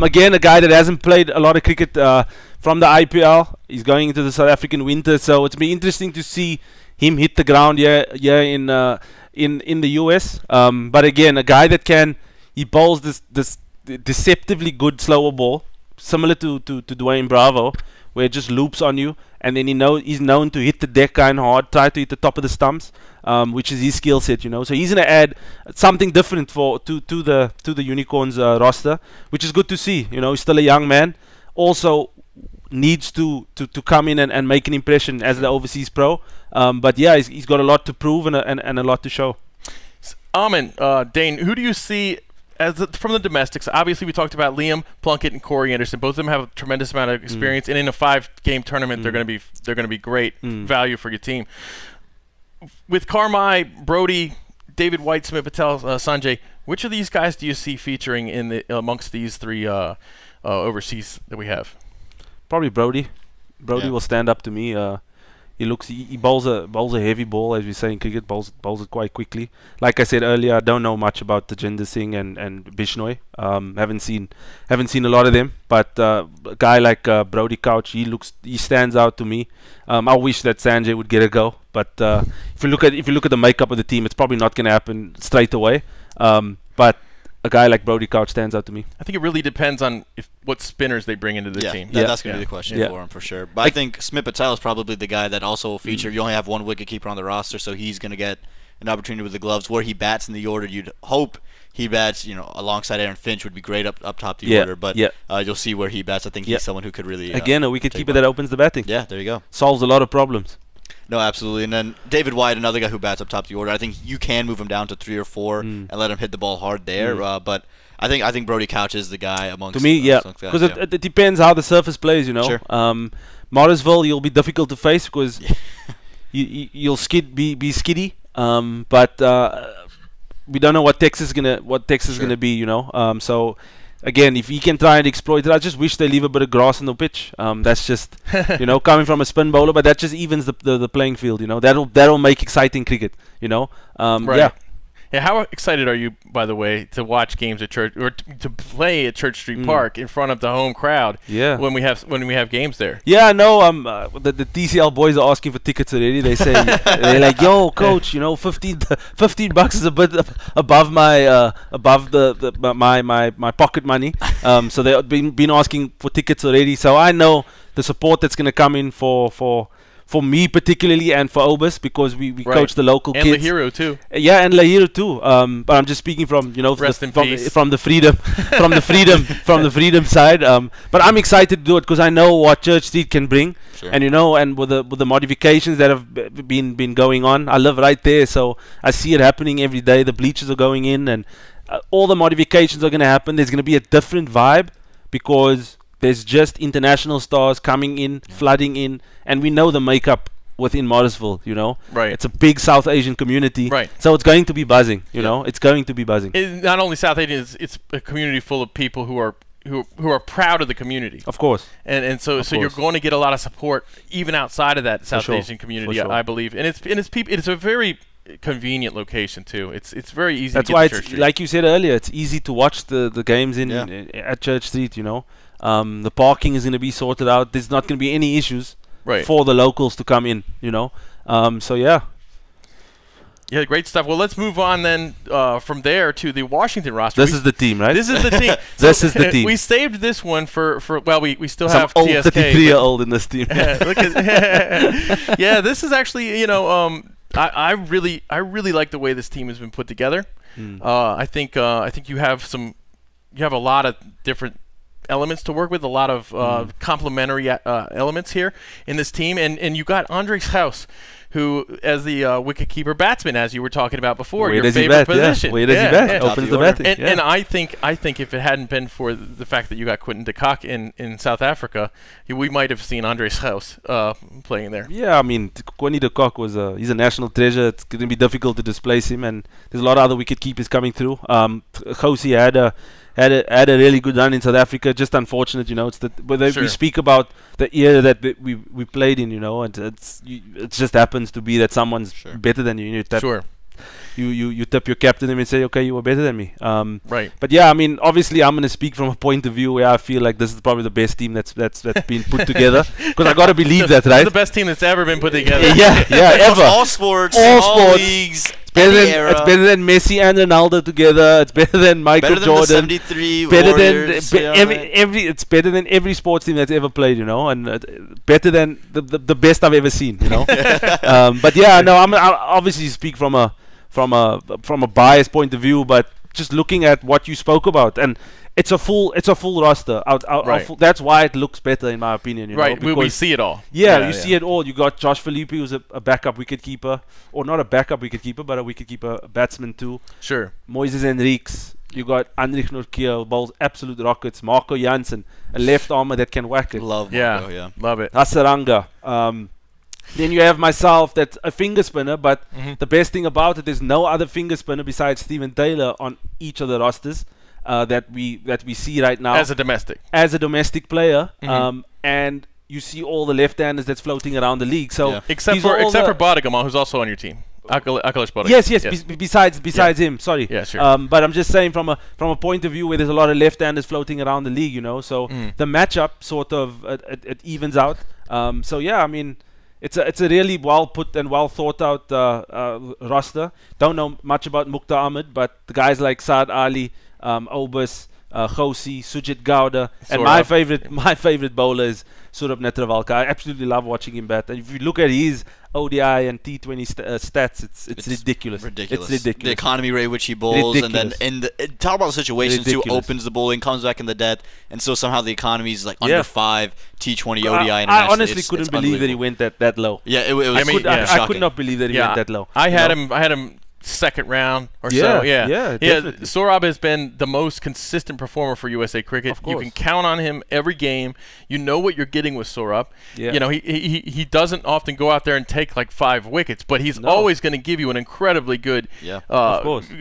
Again, a guy that hasn't played a lot of cricket from the IPL. He's going into the South African winter, so it's been interesting to see him hit the ground in the US. But again, a guy that he bowls this deceptively good slower ball, similar to Dwayne Bravo, where it just loops on you, and then he's known to hit the deck kind of hard, try to hit the top of the stumps, which is his skill set, you know. So he's gonna add something different to the Unicorns roster, which is good to see. You know, he's still a young man, also needs to come in and make an impression as the overseas pro. But yeah, he's got a lot to prove and a lot to show. Aaman, Dane, who do you see from the domestics? Obviously, we talked about Liam Plunkett and Corey Anderson. Both of them have a tremendous amount of experience, and in a 5-game tournament, they're going to be great value for your team. With Carmi, Brody, David White, Smith Patel, Sanjay, which of these guys do you see featuring in amongst these 3 overseas that we have? Probably Brody. Brody will stand up to me. He bowls a heavy ball, as we say in cricket, bowls it quite quickly. Like I said earlier, I don't know much about Tajinder Singh and Bishnoi. Haven't seen a lot of them, but a guy like Brody Couch, he stands out to me. I wish that Sanjay would get a go, but if you look at the makeup of the team, it's probably not going to happen straight away. But a guy like Brody Couch stands out to me. I think it really depends on what spinners they bring into the team. That's going to be the question for him for sure. But I think Smith Patel is probably the guy that also will feature. You only have one wicketkeeper on the roster, so he's going to get an opportunity with the gloves. Where he bats in the order, you'd hope he bats, alongside Aaron Finch would be great up top the order. But you'll see where he bats. I think he's someone who could really again a wicketkeeper that opens the batting. Yeah, there you go. Solves a lot of problems. No, absolutely. And then David White, another guy who bats up top the order. I think you can move him down to 3 or 4 and let him hit the ball hard there. But I think Brody Couch is the guy amongst. To me, because it depends how the surface plays. You know, sure. Morrisville, you'll be difficult to face because you'll be skiddy. But we don't know what Texas is gonna be. You know, so. Again, if he can try and exploit it, I just wish they leave a bit of grass on the pitch. That's just, coming from a spin bowler, but that just evens the playing field. You know, that'll make exciting cricket. You know, right. Yeah, how excited are you, by the way, to watch games at Church or to play at Church Street Park in front of the home crowd? Yeah. When we have games there. Yeah, no. The TCL boys are asking for tickets already. They say they're like, "Yo, coach, 15 bucks is a bit above my my pocket money." So they've been asking for tickets already. So I know the support that's gonna come in for me particularly and for Obus because we coach the local and kids. And LAKR too. Yeah, and LAKR too. But I'm just speaking from from the freedom side. But I'm excited to do it because I know what Church Street can bring, and and with the modifications that have been going on. I live right there, so I see it happening every day. The bleachers are going in, and all the modifications are going to happen. There's going to be a different vibe because there's just international stars coming in, flooding in, and we know the makeup within Morrisville, Right. It's a big South Asian community. Right. So it's going to be buzzing, It's going to be buzzing. It's not only South Asian, it's a community full of people who are proud of the community. Of course. And so you're going to get a lot of support even outside of that South Asian community, I believe. And it's a very convenient location too. It's very easy That's to get why to Church Street. like you said earlier, it's easy to watch the games at Church Street, The parking is going to be sorted out. There's not going to be any issues. for the locals to come in, you know. So yeah. Yeah, great stuff. Well, let's move on then from there to the Washington roster. This is the team, right? This is the team. This is the team. We saved this one for well, we still Some have old TSK. 33-year-old in this team. Look at yeah, this is actually, you know, I really like the way this team has been put together. I think you have a lot of different elements to work with, a lot of complementary elements here in this team, and you got Andres House, who, as the wicketkeeper batsman, as you were talking about before, your favorite position. Where does he bat? Opens the batting. And I think if it hadn't been for the fact that you got Quinton de Kock in South Africa, we might have seen Andres House playing there. Yeah, I mean, Quinton de Kock he's a national treasure. It's going to be difficult to displace him, and there's a lot of other wicket keepers coming through. Josie had a really good run in South Africa. Just unfortunate, you know. It's we speak about the era that we played in, you know, and it just happens to be that someone's better than you. You tip your cap to them and say, okay, you were better than me. Right. But yeah, I mean, obviously, I'm going to speak from a point of view where I feel like this is probably the best team that's been put together. Because I got to believe that, right? It's the best team that's ever been put together. Yeah, ever. All sports, all leagues. It's better than Messi and Ronaldo together. It's better than Michael Jordan. The 73 better Warriors, than it's better than every sports team that's ever played, you know, and better than the best I've ever seen, you know. But yeah, no, I obviously speak from a biased point of view, but just looking at what you spoke about, and it's a full roster. That's why it looks better, in my opinion. You know, we see it all. Yeah, you see it all. You got Josh Philippe, who's a backup wicketkeeper, or not a backup wicketkeeper, but a wicketkeeper batsman too. Sure. Moises Henriques. You got Andrich Norkiel, bowls absolute rockets. Marco Jansen, a left armer that can whack it. Love Marco, yeah. Love it. Hasaranga. Then you have myself, that's a finger spinner, but the best thing about it is no other finger spinner besides Steven Taylor on each of the rosters that we see right now. As a domestic player, and you see all the left-handers that's floating around the league. So except for Bodegama, who's also on your team. Akalesh Bodegama. Yes. Besides him, sorry. Yeah, sure. But I'm just saying from a point of view where there's a lot of left-handers floating around the league, you know. So the matchup sort of it evens out. So yeah, I mean, it's a really well put and well thought out roster. Don't know much about Mukhtar Ahmed, but the guys like Saad Ali, Obus, Josie, Sujit Gowda, and my favorite bowler is Surab Netravalka. I absolutely love watching him bat. And if you look at his ODI and T20 stats, it's ridiculous. It's ridiculous. The economy rate which he bowls, ridiculous. and then talk about the situations too. Opens the bowling, comes back in the death, and so somehow the economy is like under 5 T20 ODI. I honestly couldn't believe that he went that low. Yeah, it was. I could not believe that he went that low. I had him second round or so. Yeah. Saurabh has been the most consistent performer for USA Cricket. You can count on him every game. You know what you're getting with Saurabh. Yeah. You know, he doesn't often go out there and take like 5 wickets, but he's always going to give you an incredibly good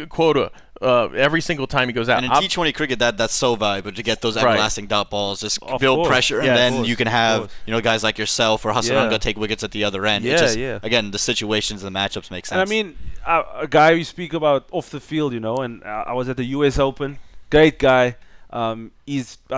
quota. Every single time he goes out. And in T20 cricket, that's so valuable to get those everlasting dot balls, just build pressure, and then you can have guys like yourself or Hasaranga take wickets at the other end. Again, the situations and the matchups make sense. And I mean, a guy you speak about off the field, you know, and I was at the US Open. Great guy. I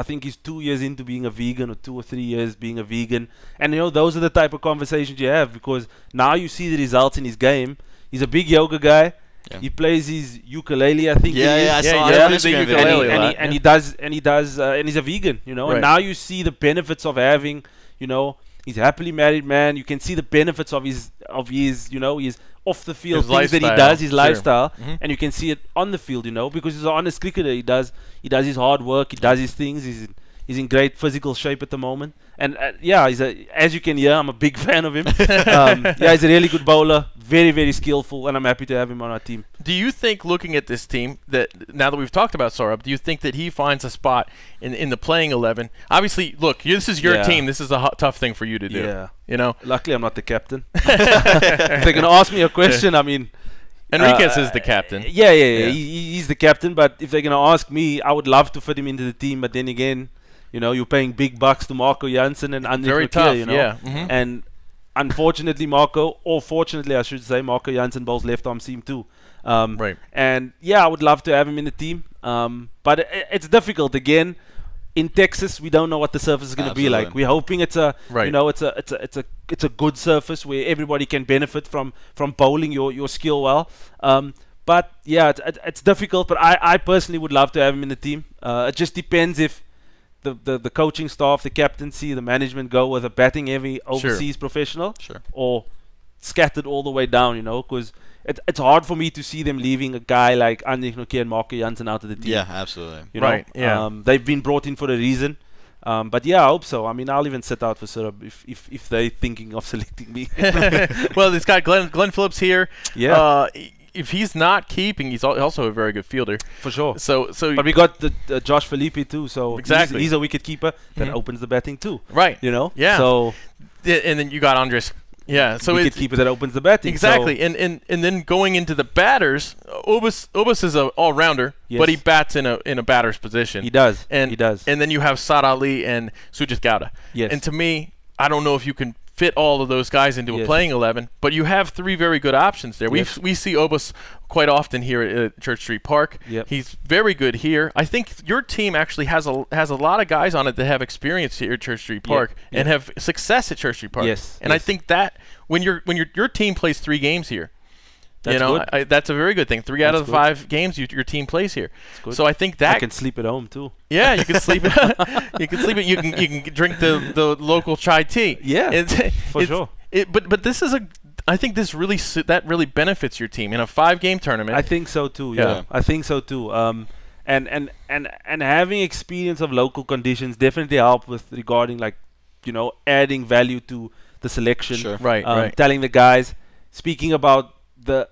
think he's 2 years into being a vegan, or 2 or 3 years being a vegan. And you know, those are the type of conversations you have, because now you see the results in his game. He's a big yoga guy. Yeah. He plays his ukulele, I think. I saw the ukulele, and he's a vegan, you know. And now you see the benefits of having, you know, he's a happily married man. You can see the benefits of his you know, his off the field things that he does, his lifestyle, and you can see it on the field, you know, because he's an honest cricketer. He does his hard work, he does his things. He's in great physical shape at the moment, and as you can hear, I'm a big fan of him. He's a really good bowler, very, very skillful, and I'm happy to have him on our team. Do you think, looking at this team, that now that we've talked about Saurabh, do you think that he finds a spot in the playing 11? Obviously, look, this is your team. This is a tough thing for you to do. Yeah. You know. Luckily, I'm not the captain. If they're gonna ask me a question, I mean. Enriquez is the captain. Yeah. He's the captain, but if they're gonna ask me, I would love to fit him into the team, but then again, you know, you're paying big bucks to Marco Jansen and Andrich Norkiel, you know. And unfortunately, fortunately, I should say, Marco Jansen bowls left arm seam too. And I would love to have him in the team. But it's difficult again. in Texas, we don't know what the surface is going to be like. We're hoping it's a it's a good surface where everybody can benefit from bowling your skill well. But yeah, it's difficult. But I personally would love to have him in the team. It just depends if the coaching staff, the captaincy, the management go with a batting heavy overseas professional, or scattered all the way down. Because it's hard for me to see them leaving a guy like Andy Nokia and Marco Jansen out of the team. Yeah, absolutely. Right. Yeah. They've been brought in for a reason. But yeah, I hope so. I mean, I'll even sit out for Syrup if they're thinking of selecting me. Well, this guy Glenn Phillips here. Yeah. If he's not keeping, he's also a very good fielder. For sure. So but we got the Josh Felipe too. So exactly, he's a wicket keeper that opens the batting too. Right. Yeah. So and then you got Andres. Yeah. So wicket keeper that opens the batting. Exactly. So and then going into the batters, Obus is an all rounder, but he bats in a batter's position. He does. And then you have Saad Ali and Sujit Gowda. Yes. And to me, I don't know if you can fit all of those guys into a playing 11, but you have 3 very good options there. We see Obus quite often here at Church Street Park. He's very good here. I think your team actually has a lot of guys on it that have experience here at Church Street Park and have success at Church Street Park. And I think that when your team plays 3 games here, that's a very good thing. 3 out of the 5 games your team plays here. So I think that I can sleep at home too. Yeah, you can sleep. You can sleep. You can drink the local chai tea. Yeah, for sure. But this is I think this really benefits your team in a 5-game tournament. I think so too. Yeah, I think so too. And having experience of local conditions definitely help with regarding adding value to the selection. Sure. Right. Telling the guys, speaking about the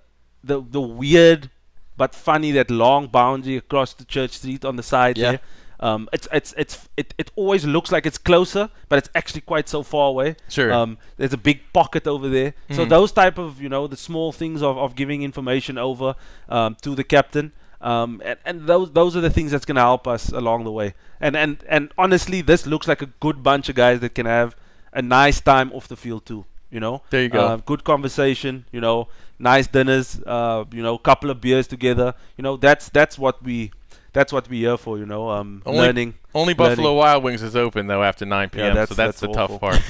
weird but funny that long boundary across the Church Street on the side there. It always looks like it's closer, but it's actually quite so far away. Sure. There's a big pocket over there. So those type of the small things of giving information over to the captain. And those are the things that's gonna help us along the way. And honestly, this looks like a good bunch of guys that can have a nice time off the field too. There you go. Good conversation. Nice dinners. Couple of beers together. That's what we're here for. Learning. Only Buffalo Wild Wings is open though after 9 p.m. Yeah, so that's the tough awful. part.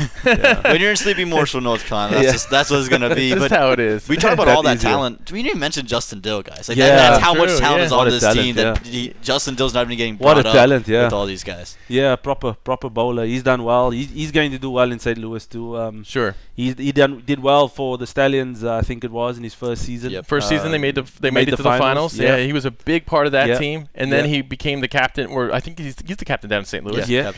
When you're in Sleepy Marshall, North Carolina, that's what it's gonna be. That's how it is. We talk about all that talent. We didn't even mention Justin Dill, guys. That's how much talent is on this talent, team. Justin Dill's not even getting brought up with all these guys. Yeah, proper bowler. He's done well. He's going to do well in St. Louis too. Sure. He did well for the Stallions. I think it was in his first season. Yep. First season they made it to the finals. Yeah, he was a big part of that team, and then he became the captain. Or I think he's the captain down in St. Louis. Yeah.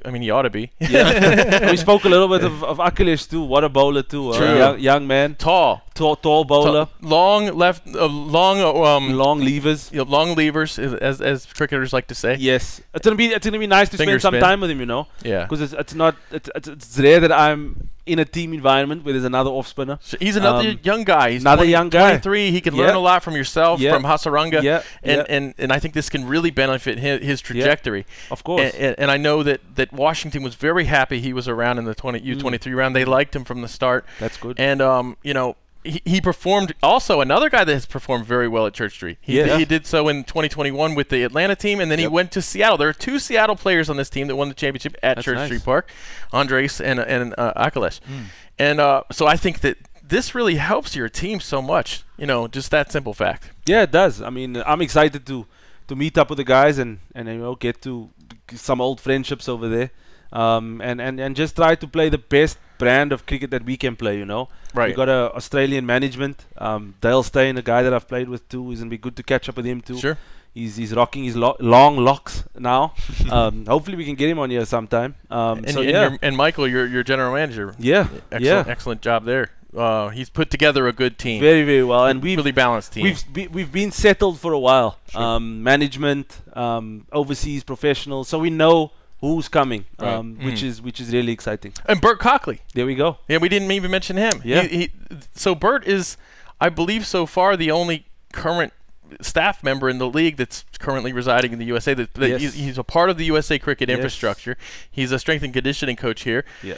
I mean, he ought to be. Yeah. We spoke a little bit of Achilles too. What a bowler too. Young man. Tall bowler. Long left. Long levers. Long levers, as cricketers like to say. Yes. It's gonna be nice to spend some time with him. Yeah. Because it's rare that I'm in a team environment where there's another off spinner. So he's another young guy. He's young guy. 23. He can learn a lot from yourself, from Hasaranga. And I think this can really benefit his trajectory. Of course. And I know that Washington was very happy he was around in the U23 round. They liked him from the start. That's good. And he performed. Also, another guy that has performed very well at Church Street. He did so in 2021 with the Atlanta team, and then he went to Seattle. There are 2 Seattle players on this team that won the championship at Church Street Park, Andres and Achilles. And so I think that this really helps your team so much. Just that simple fact. Yeah, it does. I mean, I'm excited to meet up with the guys and get to some old friendships over there, and just try to play the best brand of cricket that we can play. Right. We got a Australian management. Dale Stain, a guy that I've played with too, is gonna be good to catch up with him too. Sure. He's rocking his long locks now. Hopefully we can get him on here sometime. And Michael, your general manager. Excellent job there. He's put together a good team. Very, very well, and we've really balanced team. We've been settled for a while. Sure. Management, overseas professionals, so we know who's coming, which is really exciting. And Bert Cockley. There we go. Yeah, we didn't even mention him. Yeah. So Bert is, I believe, so far the only current staff member in the league that's currently residing in the USA. He's a part of the USA cricket infrastructure. He's a strength and conditioning coach here. Yeah.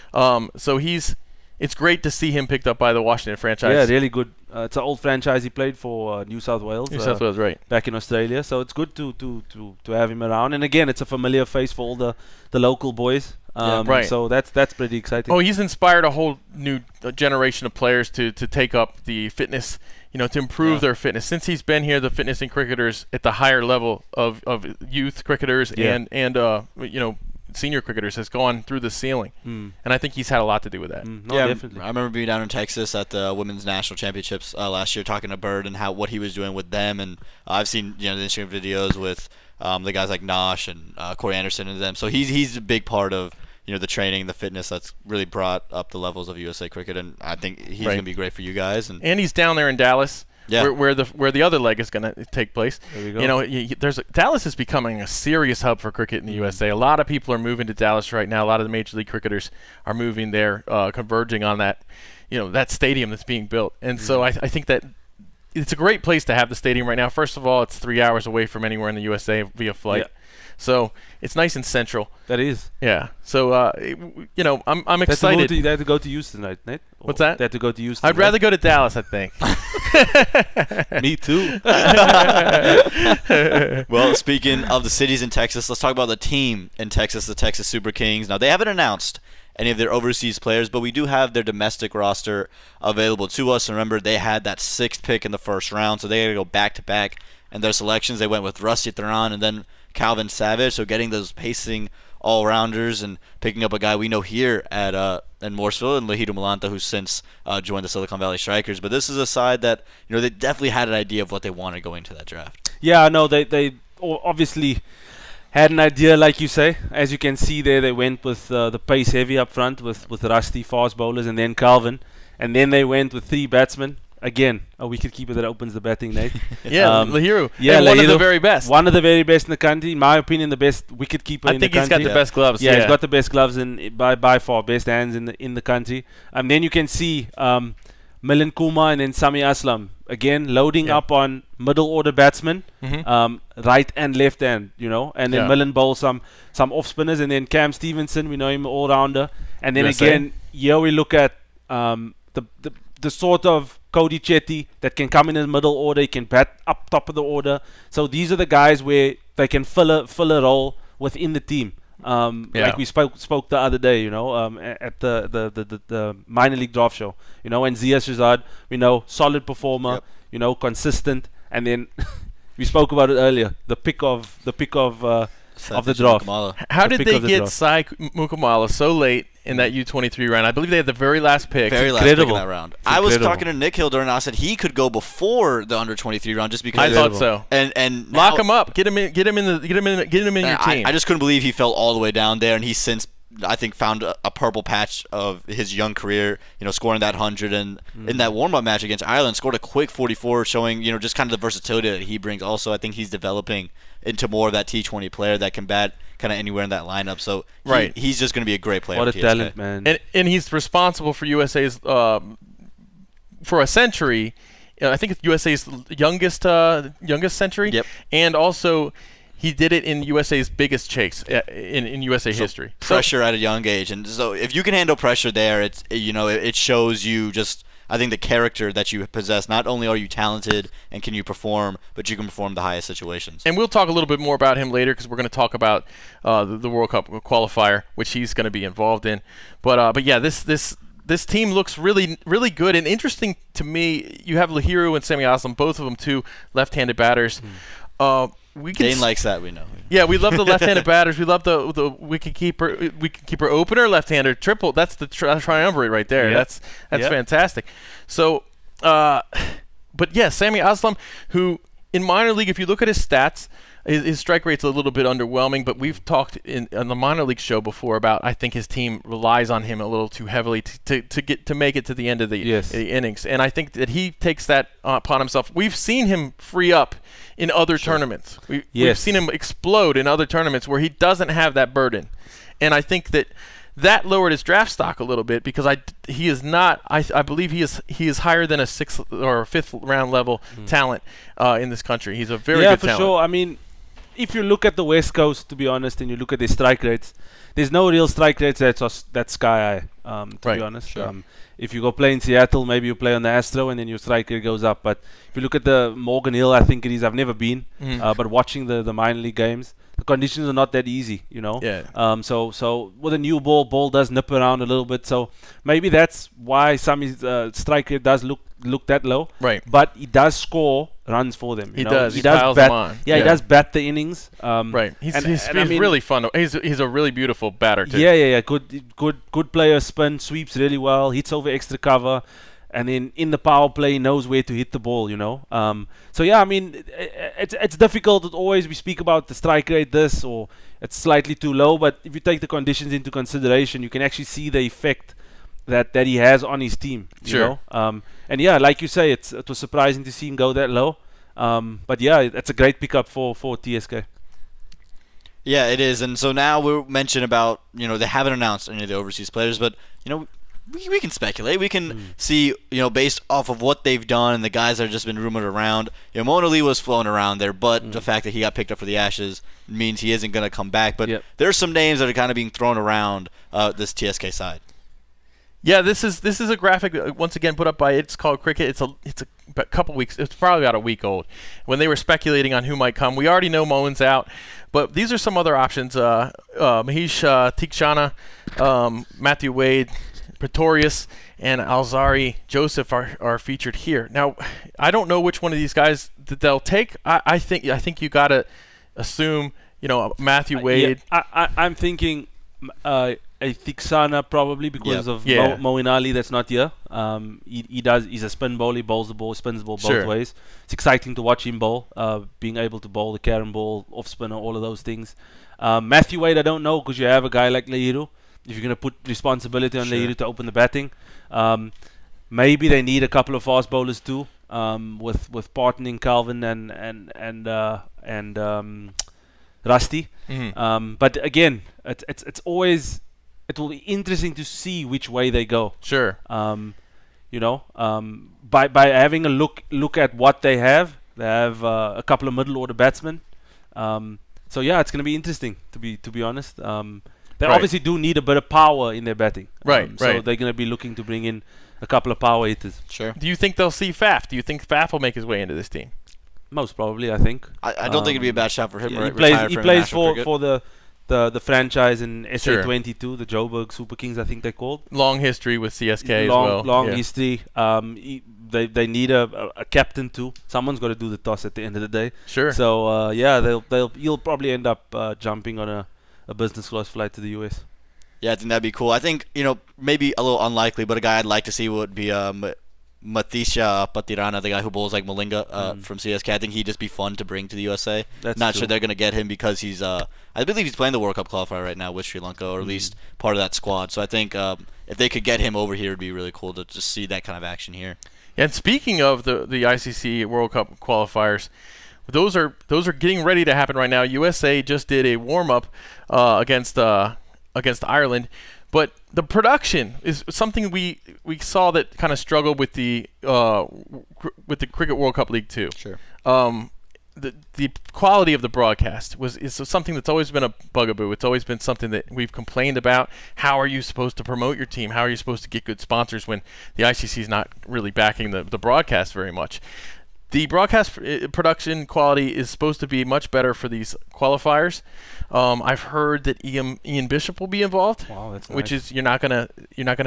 So it's great to see him picked up by the Washington franchise. Yeah, really good. it's an old franchise. He played for New South Wales. New South Wales, right? Back in Australia. So it's good to have him around. And again, it's a familiar face for all the local boys. Right. So that's pretty exciting. Oh, he's inspired a whole new generation of players to take up the fitness, to improve their fitness. Since he's been here, the fitness in cricketers at the higher level of youth cricketers and senior cricketers has gone through the ceiling. And I think he's had a lot to do with that. No, definitely. I remember being down in Texas at the Women's National Championships last year, talking to Bird and what he was doing with them. And I've seen the Instagram videos with the guys like Nosh and Corey Anderson and them. So he's a big part of the training, the fitness that's really brought up the levels of USA cricket. And I think he's going to be great for you guys. And he's down there in Dallas. Yeah. Where the other leg is going to take place. There we go. Dallas is becoming a serious hub for cricket in the USA. A lot of people are moving to Dallas right now. A lot of the major league cricketers are moving there, converging on that, that stadium that's being built. And so I think that it's a great place to have the stadium right now. First of all, it's 3 hours away from anywhere in the USA via flight. Yeah. So it's nice and central. That is. Yeah. So I'm excited. They had to go to Houston tonight, Nate. What's that? They had to go to Houston. I'd rather go to Dallas, I think. Me too. Well, speaking of the cities in Texas, let's talk about the team in Texas, the Texas Super Kings. Now, they haven't announced any of their overseas players, but we do have their domestic roster available to us. Remember, they had that 6th pick in the first round, so they got to go back-to-back in their selections. They went with Rusty Theron and then Calvin Savage, so getting those pacing all-rounders and picking up a guy we know here at in Morrisville, and Lahidu Malanta, who's since joined the Silicon Valley Strikers. But this is a side that they definitely had an idea of what they wanted going to that draft. Yeah, no, they obviously had an idea, like you say. As you can see there, they went with the pace heavy up front with Rusty, fast bowlers, and then Calvin, and then they went with 3 batsmen. Again, a wicketkeeper that opens the batting, Nate. Lahiru. Yeah, one of the very best. One of the very best in the country. In my opinion, the best wicketkeeper in the country. I think he's got the best gloves. Yeah, he's got the best gloves by far, best hands in the country. And then you can see Milan Kumar and then Sami Aslam again loading up on middle order batsmen, right and left hand, and then Milan bowls some off spinners, and then Cam Stevenson, we know him all rounder, and then again here we look at the sort of Cody Chetty that can come in the middle order, he can bat up top of the order. So these are the guys where they can fill a role within the team. Like we spoke the other day, at the minor league draft show, and Zia Shazad, solid performer, consistent, and then we spoke about it earlier, the pick of the draft. How did they get Sai Mukamala so late in that U23 round? I believe they had the very last pick. Very last pick in that round. I was talking to Nick Hilder, and I said he could go before the under 23 round just because. I thought so. And lock him up. Get him in your team. I just couldn't believe he fell all the way down there, and he's since, I think, found a purple patch of his young career, scoring that 100, and in that warm-up match against Ireland, scored a quick 44, showing, just kind of the versatility that he brings. Also, I think he's developing into more of that T20 player that can bat kind of anywhere in that lineup. So he's just going to be a great player. What a talent, man! And he's responsible for USA's for a century. I think it's USA's youngest century. Yep. And also, he did it in USA's biggest chase in USA history. Pressure at a young age, and so if you can handle pressure there, it's it shows you just, I think, the character that you possess. Not only are you talented and can you perform, but you can perform the highest situations. And we'll talk a little bit more about him later because we're going to talk about the World Cup Qualifier, which he's going to be involved in. But yeah, this team looks really, really good and interesting to me. You have Lahiru and Sami Aslam, both of them two left-handed batters. Dane likes that, we know. Yeah, we love the left-handed batters. We love the wicketkeeper opener, left-hander triple. That's the triumvirate right there. Yep. That's fantastic. So, but yeah, Sami Aslam, who in minor league, if you look at his stats, his strike rate's a little bit underwhelming, but we've talked on the minor league show before about, I think his team relies on him a little too heavily to make it to the end of the innings, and I think that he takes that upon himself. We've seen him free up in other tournaments. We've seen him explode in other tournaments where he doesn't have that burden, and I think that lowered his draft stock a little bit because he is not. I believe he is higher than a 6th or 5th round level talent in this country. He's a very good talent. Yeah, for sure. I mean, if you look at the West Coast, to be honest, and you look at their strike rates, there's no real strike rates that's sky high. To be honest, sure. If you go play in Seattle, maybe you play on the Astro, and then your strike rate goes up. But if you look at the Morgan Hill, I think it is. I've never been, but watching the minor league games, the conditions are not that easy, you know. Yeah. So with a new ball does nip around a little bit. So maybe that's why some strike rate does look that low. Right. But he does score runs for them. He know? does. He does piles bat. them on. Yeah, he does bat the innings. Right. He's I mean, really fun. He's a really beautiful batter too. Yeah. Good player, spin, sweeps really well, hits over extra cover, and then in the power play he knows where to hit the ball. You know. So yeah, I mean, it's difficult. Always we speak about the strike rate this or it's slightly too low, but if you take the conditions into consideration, you can actually see the effect that he has on his team. You know? And yeah, like you say, it was surprising to see him go that low. But yeah, it's a great pickup for TSK. Yeah, it is. And so now we're mentioning about, you know, they haven't announced any of the overseas players, but, you know, we can speculate. We can see, you know, based off of what they've done and the guys that have just been rumored around. You know, Mona Lee was flown around there, but the fact that he got picked up for the Ashes means he isn't going to come back. But there's some names that are kind of being thrown around this TSK side. Yeah, this is a graphic once again put up by It's Called Cricket. It's a couple weeks. It's probably about a week old when they were speculating on who might come. We already know Moen's out, but these are some other options. Mahesh Theekshana, Matthew Wade, Pretorius, and Alzari Joseph are featured here. Now, I don't know which one of these guys that they'll take. I think you gotta assume, you know, Matthew Wade. I'm thinking a Theekshana probably because of Moeen Ali that's not here. He's a spin bowler, he bowls the ball, spins the ball both ways. It's exciting to watch him bowl, being able to bowl the carom ball, off spinner, all of those things. Matthew Wade, I don't know, because you have a guy like Lahiru. If you're going to put responsibility on Lahiru to open the batting, maybe they need a couple of fast bowlers too, with partnering Calvin and Rusty. But again, it's always, it will be interesting to see which way they go. Sure. You know, by having a look at what they have a couple of middle order batsmen. So yeah, it's going to be interesting to be honest. They obviously do need a bit of power in their batting. So they're going to be looking to bring in a couple of power hitters. Sure. Do you think they'll see Faf? Do you think Faf will make his way into this team? Most probably, I think. I don't think it'd be a bad shot for him. Yeah, he plays for the franchise in SA22, the Joburg Super Kings, I think they're called. Long history with CSK as well. Long history. They need a captain too. Someone's got to do the toss at the end of the day. Sure. So you'll probably end up jumping on a business class flight to the US. Yeah, I think that'd be cool. I think, you know, maybe a little unlikely, but a guy I'd like to see would be Matisha Patirana, the guy who bowls like Malinga from CSK. I think he'd just be fun to bring to the USA. Not sure they're going to get him because he's, I believe he's playing the World Cup Qualifier right now with Sri Lanka, or at least part of that squad. So I think if they could get him over here, it'd be really cool to just see that kind of action here. And speaking of the ICC World Cup qualifiers, those are getting ready to happen right now. USA just did a warm-up against Ireland. But the production is something we saw that kind of struggled with the Cricket World Cup League 2. Sure. The quality of the broadcast is something that's always been a bugaboo. It's always been something that we've complained about. How are you supposed to promote your team? How are you supposed to get good sponsors when the ICC is not really backing the broadcast very much? The broadcast production quality is supposed to be much better for these qualifiers. I've heard that Ian Bishop will be involved. Wow, that's which nice. is you're not gonna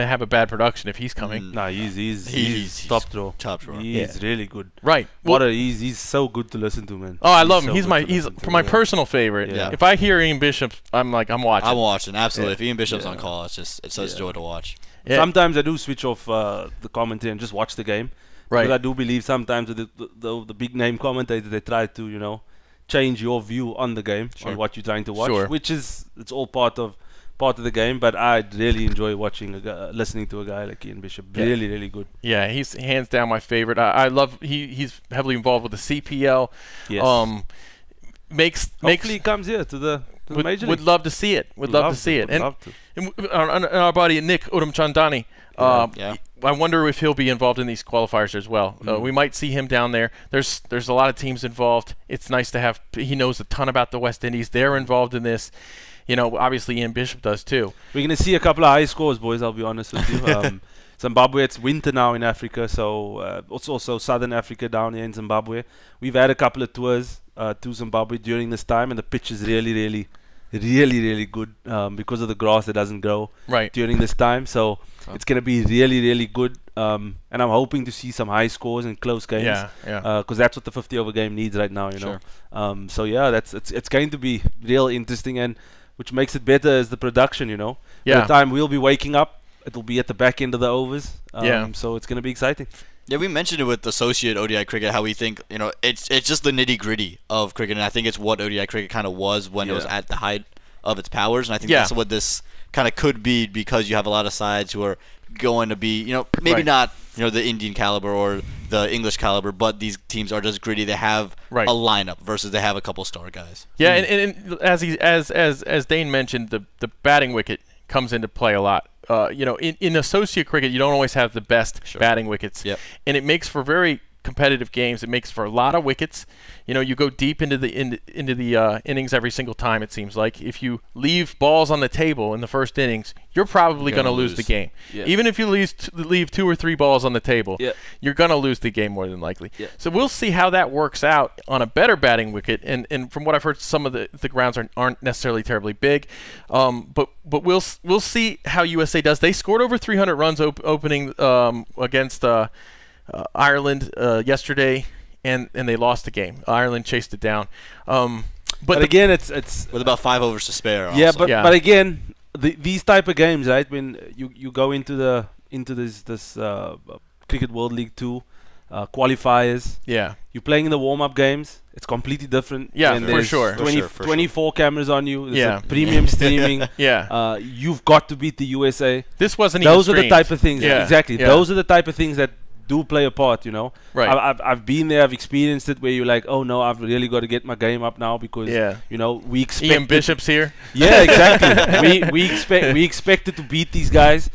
have a bad production if he's coming. No, he's top draw. Top drawer. He's really good. Right. He's so good to listen to, man. Oh, I love him. So he's my personal favorite. Yeah. If I hear Ian Bishop, I'm watching. I'm watching, absolutely. If Ian Bishop's on call, it's such a joy to watch. Yeah. Sometimes I do switch off the commentary and just watch the game. Right. Because I do believe sometimes with the big name commentators, they try to, you know, change your view on the game, on what you're trying to watch, which is, it's all part of the game. But I really enjoy watching listening to a guy like Ian Bishop. Really, really good. Yeah, he's hands down my favorite. I love he's heavily involved with the CPL. Yes. Hopefully he comes here to the major league. Would love to see it. Would love to see it. And our buddy Nick Udamchandani, I wonder if he'll be involved in these qualifiers as well. We might see him down there. There's a lot of teams involved. It's nice to have. He knows a ton about the West Indies. They're involved in this. You know, obviously Ian Bishop does too. We're going to see a couple of high scores, boys, I'll be honest with you. Zimbabwe, it's winter now in Africa, so it's also Southern Africa down here in Zimbabwe. We've had a couple of tours to Zimbabwe during this time, and the pitch is really good because of the grass that doesn't grow during this time. So it's going to be really good, and I'm hoping to see some high scores and close games. Because that's what the 50 over game needs right now, you know. So yeah, it's going to be real interesting, and which makes it better is the production, you know. By the time we'll be waking up, it'll be at the back end of the overs. So it's going to be exciting. Yeah, we mentioned it with associate ODI cricket, how we think, you know, it's just the nitty-gritty of cricket, and I think it's what ODI cricket kind of was when it was at the height of its powers, and I think that's what this kind of could be, because you have a lot of sides who are going to be, you know, maybe not, you know, the Indian caliber or the English caliber, but these teams are just gritty. They have a lineup versus they have a couple star guys. Yeah, and as Dane mentioned, the batting wicket comes into play a lot. You know, in associate cricket, you don't always have the best batting wickets, and it makes for very competitive games. It makes for a lot of wickets. You know, you go deep into the innings every single time. It seems like if you leave balls on the table in the first innings, you're probably going to lose the game. Even if you leave 2 or 3 balls on the table, you're going to lose the game more than likely. So we'll see how that works out on a better batting wicket. And from what I've heard, some of the grounds aren't necessarily terribly big. But we'll see how USA does. They scored over 300 runs opening against Ireland yesterday, and they lost the game. Ireland chased it down. But again, it's with about 5 overs to spare. Yeah, but again, these type of games, right? When you go into this Cricket World League 2 qualifiers, you're playing in the warm-up games. It's completely different. Yeah, for sure. 24 cameras on you. There's premium streaming. You've got to beat the USA. This wasn't Those even are the type of things. Exactly. Those are the type of things that do play a part, you know. I've been there, I've experienced it, where you're like, oh no, I've really got to get my game up now, because you know, we expect Ian Bishop's here. Yeah, exactly. we expected to beat these guys.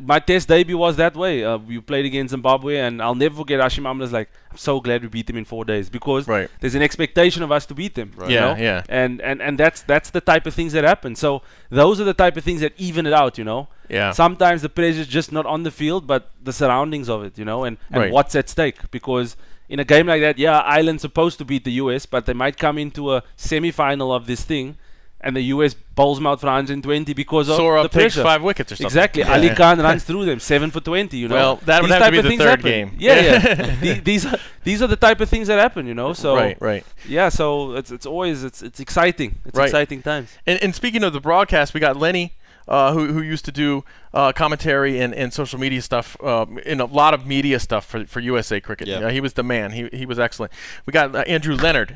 My test debut was that way. We played against Zimbabwe, and I'll never forget Hashim Amla's like, I'm so glad we beat them in 4 days, because there's an expectation of us to beat them. You know? And that's the type of things that happen. So those are the type of things that even it out, you know. Sometimes the pressure is just not on the field, but the surroundings of it, you know, and what's at stake. Because in a game like that, Ireland's supposed to beat the US, but they might come into a semi-final of this thing, and the US bowls them out for 120 because of the takes pressure. 5 wickets or something. Exactly. Ali Khan runs through them 7 for 20. You know. Well, that would have to be the third game. These are the type of things that happen. You know. So Yeah. So it's always exciting. It's exciting times. And speaking of the broadcast, we got Lenny, who used to do commentary and social media stuff, in a lot of media stuff for USA Cricket. He was the man. He was excellent. We got Andrew Leonard,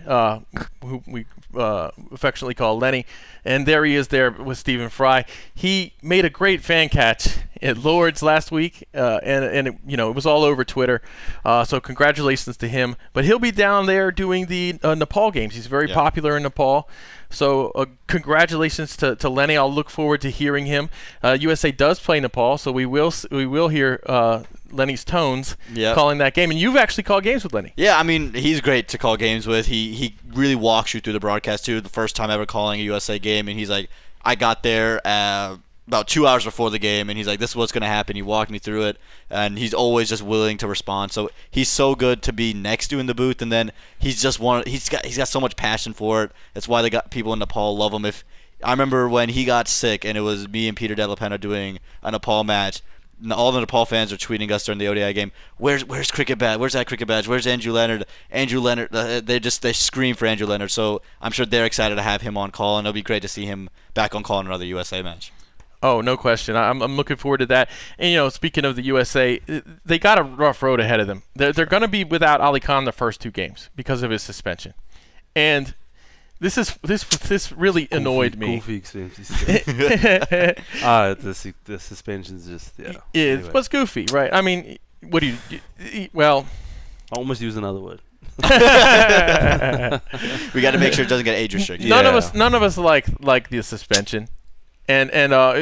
who we affectionately call Lenny, and there he is there with Stephen Fry. He made a great fan catch at Lord's last week, and it, you know, it was all over Twitter. So congratulations to him. But he'll be down there doing the Nepal games. He's very popular in Nepal. So congratulations to Lenny. I'll look forward to hearing him. USA does play Nepal, so we will hear Lenny's tones calling that game. And you've actually called games with Lenny. Yeah, I mean, he's great to call games with. He really walks you through the broadcast too. The first time ever calling a USA game, and he's like, I got there about 2 hours before the game, and he's like, this is what's going to happen. He walked me through it, and he's always just willing to respond. So he's so good to be next to in the booth, and then he's got so much passion for it. That's why people in Nepal love him. I remember when he got sick, and it was me and Peter Della Penna doing a Nepal match. All the Nepal fans are tweeting us during the ODI game. Where's Cricket Badge? Where's that Cricket Badge? Where's Andrew Leonard? Andrew Leonard. They scream for Andrew Leonard. So I'm sure they're excited to have him on call, and it'll be great to see him back on call in another USA match. Oh, no question. I'm looking forward to that. And, you know, speaking of the USA, they got a rough road ahead of them. They're going to be without Ali Khan the first 2 games because of his suspension. And this really annoyed me. Goofy experience. The suspension's just, It anyway. was goofy, right? I mean, what do you well, I almost used another word. We got to make sure it doesn't get age restricted. None of us like the suspension. And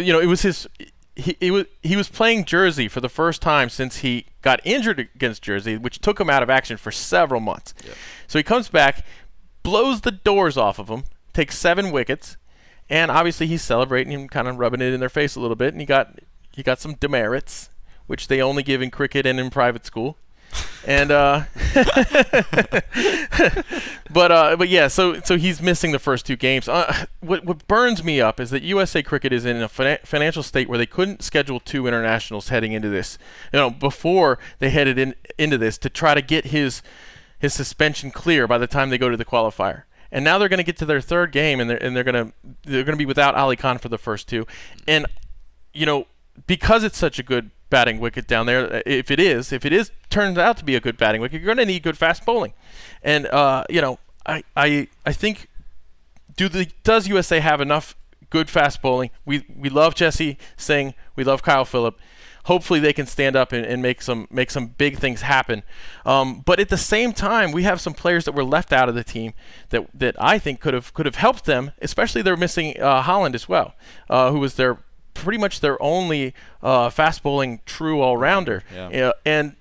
you know, it was his. he was playing Jersey for the first time since he got injured against Jersey, which took him out of action for several months. Yep. So he comes back, blows the doors off of them, takes 7 wickets, and obviously he's celebrating and kind of rubbing it in their face a little bit. And he got some demerits, which they only give in cricket and in private school. And but yeah, so he's missing the first 2 games. What burns me up is that USA Cricket is in a financial state where they couldn't schedule 2 internationals heading into this. Before they headed into this to try to get his suspension clear by the time they go to the qualifier. And now they're going to get to their 3rd game, and they're going to be without Ali Khan for the first 2. And because it's such a good batting wicket down there, if it turns out to be a good batting wicket, you're going to need good fast bowling. And I think does USA have enough good fast bowling? We love Jesse Singh, we love Kyle Phillip. Hopefully they can stand up and make some big things happen. But at the same time, we have some players that were left out of the team that I think could have helped them. Especially they're missing Holland as well, who was pretty much their only fast bowling true all-rounder. Yeah. And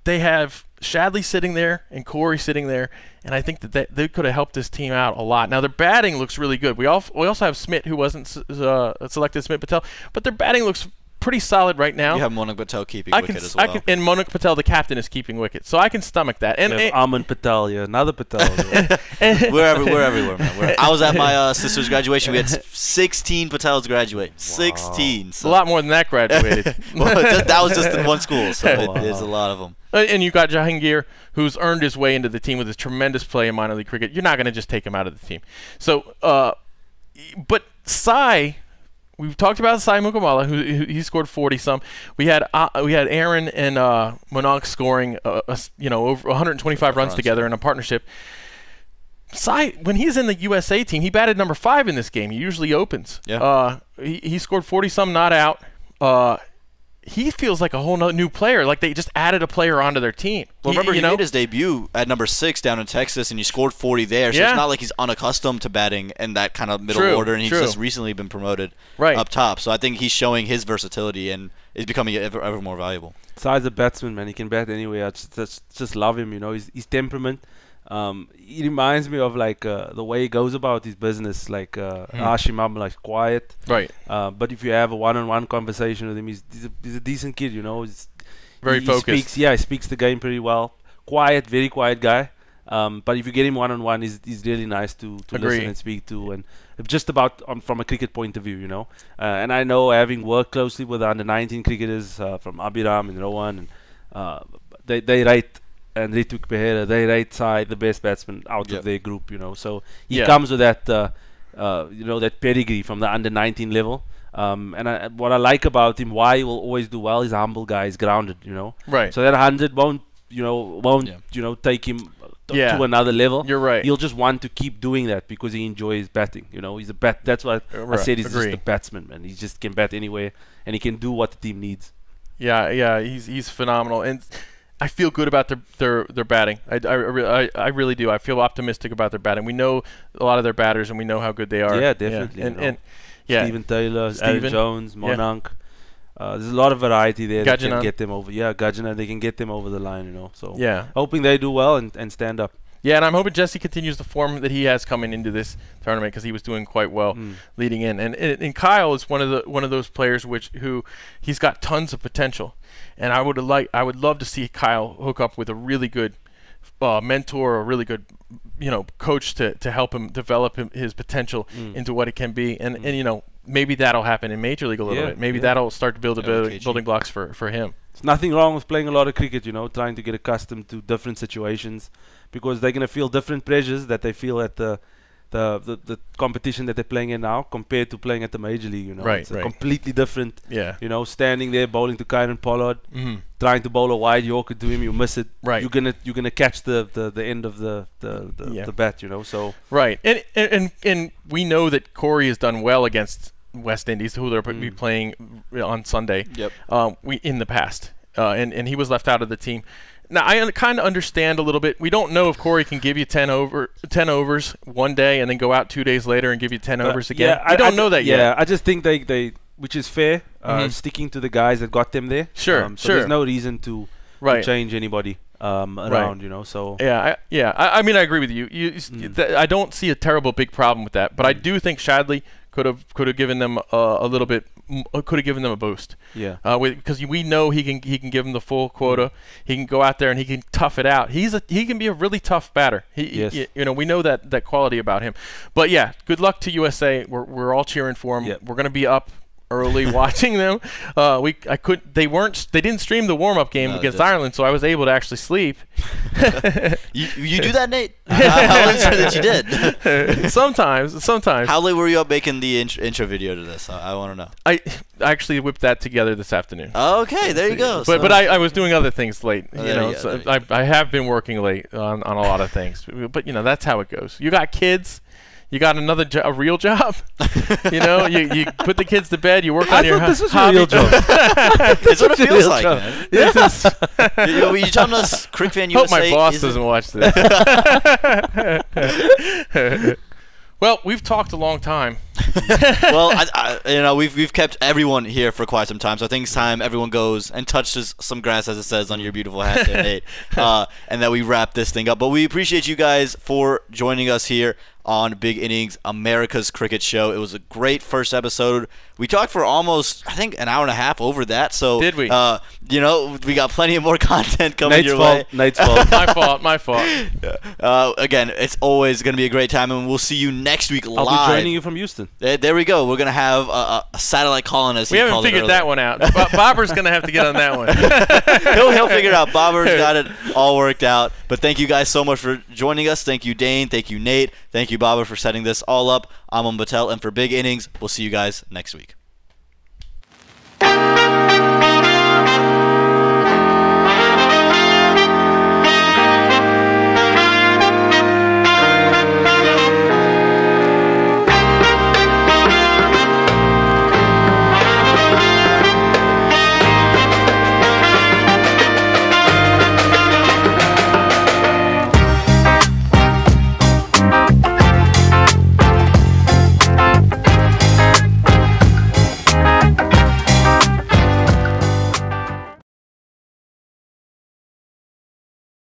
they have Shadley sitting there and Corey sitting there, and I think that they could have helped this team out a lot. Now their batting looks really good. We also have Smith, who wasn't selected, Smith Patel, but their batting looks pretty solid right now. You have Monik Patel keeping wicket as well. And Monik Patel, the captain, is keeping wicket, so I can stomach that. And Aaman Patel, another Patel. We're everywhere, man. I was at my sister's graduation. We had 16 Patels graduate. Wow. 16. So. A lot more than that graduated. Well, that was just in one school, so there's a lot of them. And you got Jahangir, who's earned his way into the team with his tremendous play in minor league cricket. You're not going to just take him out of the team. So, but Sai. We've talked about Sai Mukamala, who he scored 40-some. We had Aaron and Mononk scoring over 125 runs together in a partnership. Sai, when he's in the USA team, he batted number 5 in this game. He usually opens. Yeah. He scored 40-some, not out. He feels like a whole new player, like they just added a player onto their team. Well, remember, he made his debut at number 6 down in Texas, and he scored 40 there, so it's not like he's unaccustomed to batting in that kind of middle order, and he's just recently been promoted up top. So I think he's showing his versatility and is becoming ever more valuable. Besides a batsman, man, he can bat anywhere. I just love him, his temperament. He reminds me of like the way he goes about his business, like Hashim, like quiet. Right. But if you have a one-on-one conversation with him, he's a decent kid, He's very focused. He speaks the game pretty well. Quiet, very quiet guy. But if you get him one-on-one, he's really nice to listen and speak to, and just about from a cricket point of view, And I know, having worked closely with the under-19 cricketers from Abhiram and Rowan, and they rate. And Rituk Behera, they rate Sai the best batsman out of their group, So he comes with that, that pedigree from the under-19 level. And what I like about him, why he will always do well, he's a humble guy, he's grounded, Right. So that 100 won't take him to another level. You're right. He'll just want to keep doing that because he enjoys batting. He's a bat. That's what I said. He's just a batsman, man. He just can bat anywhere, and he can do what the team needs. Yeah. He's phenomenal, and I feel good about their batting. I really do. I feel optimistic about their batting. We know a lot of their batters, and we know how good they are. Yeah, definitely. And Stephen Taylor, Aaron Jones, Monank. There's a lot of variety there that can get them over. Yeah, Gajana, they can get them over the line, So hoping they do well and stand up. Yeah, and I'm hoping Jesse continues the form that he has coming into this tournament, because he was doing quite well leading in. And Kyle is one of those players who he's got tons of potential. And I would love to see Kyle hook up with a really good mentor, or a really good coach to help him develop his potential into what it can be. And maybe that'll happen in Major League a little bit. Maybe that'll start to build building blocks for him. There's nothing wrong with playing a lot of cricket, trying to get accustomed to different situations, because they're gonna feel different pressures that they feel at the competition that they're playing in now compared to playing at the Major League. It's a completely different. Standing there bowling to Kyron Pollard, trying to bowl a wide Yorker to him, you miss it. Right. You're gonna catch the end of the bat. So. Right. And we know that Corey has done well against West Indies, who they'll be playing on Sunday. Yep. In the past, and he was left out of the team. Now, I kind of understand a little bit. We don't know if Corey can give you 10 overs one day and then go out 2 days later and give you 10 overs again. I don't know that yet. Yeah, I just think they which is fair. Sticking to the guys that got them there. Sure, so there's no reason to change anybody around, you know. So I mean, I agree with you. I don't see a terrible big problem with that, but I do think Shadley could have given them a little bit, could have given them a boost. Yeah. Because we know he can give them the full quota. He can go out there and he can tough it out. He can be a really tough batter. You know, we know that quality about him. But yeah, good luck to USA. We're all cheering for him. Yep. We're gonna be up early watching them. They didn't stream the warm-up game against Ireland, so I was able to actually sleep. you do that, Nate? How late that you did? Sometimes. How late were you up making the intro video to this? I want to know. I actually whipped that together this afternoon. Okay, there you go. But I was doing other things late. I have been working late on a lot of things. But you know, that's how it goes. You got kids. You got a real job. You know, you put the kids to bed. You work on your this was hobby. a real job. It's what it feels like, man. Yes. You telling us Crick Fan USA? Hope my boss doesn't watch this. Well, we've talked a long time. Well, you know, we've kept everyone here for quite some time, so I think it's time everyone goes and touches some grass, as it says on your beautiful hat there, Nate, and that we wrap this thing up. But we appreciate you guys for joining us here on Big Innings, America's Cricket Show. It was a great first episode. We talked for almost, I think, an hour and a half over that. So did we? You know, we got plenty of more content coming your way. Nate's fault. My fault. Again, it's always going to be a great time, and we'll see you next week live. I'll be joining you from Houston. There we go. We're going to have a satellite calling us. We haven't figured that one out. Bobber's going to have to get on that one. He'll figure it out. Bobber's got it all worked out. But thank you guys so much for joining us. Thank you, Dane. Thank you, Nate. Thank you, Bobber, for setting this all up. I'm Aaman, and for Big Innings, we'll see you guys next week.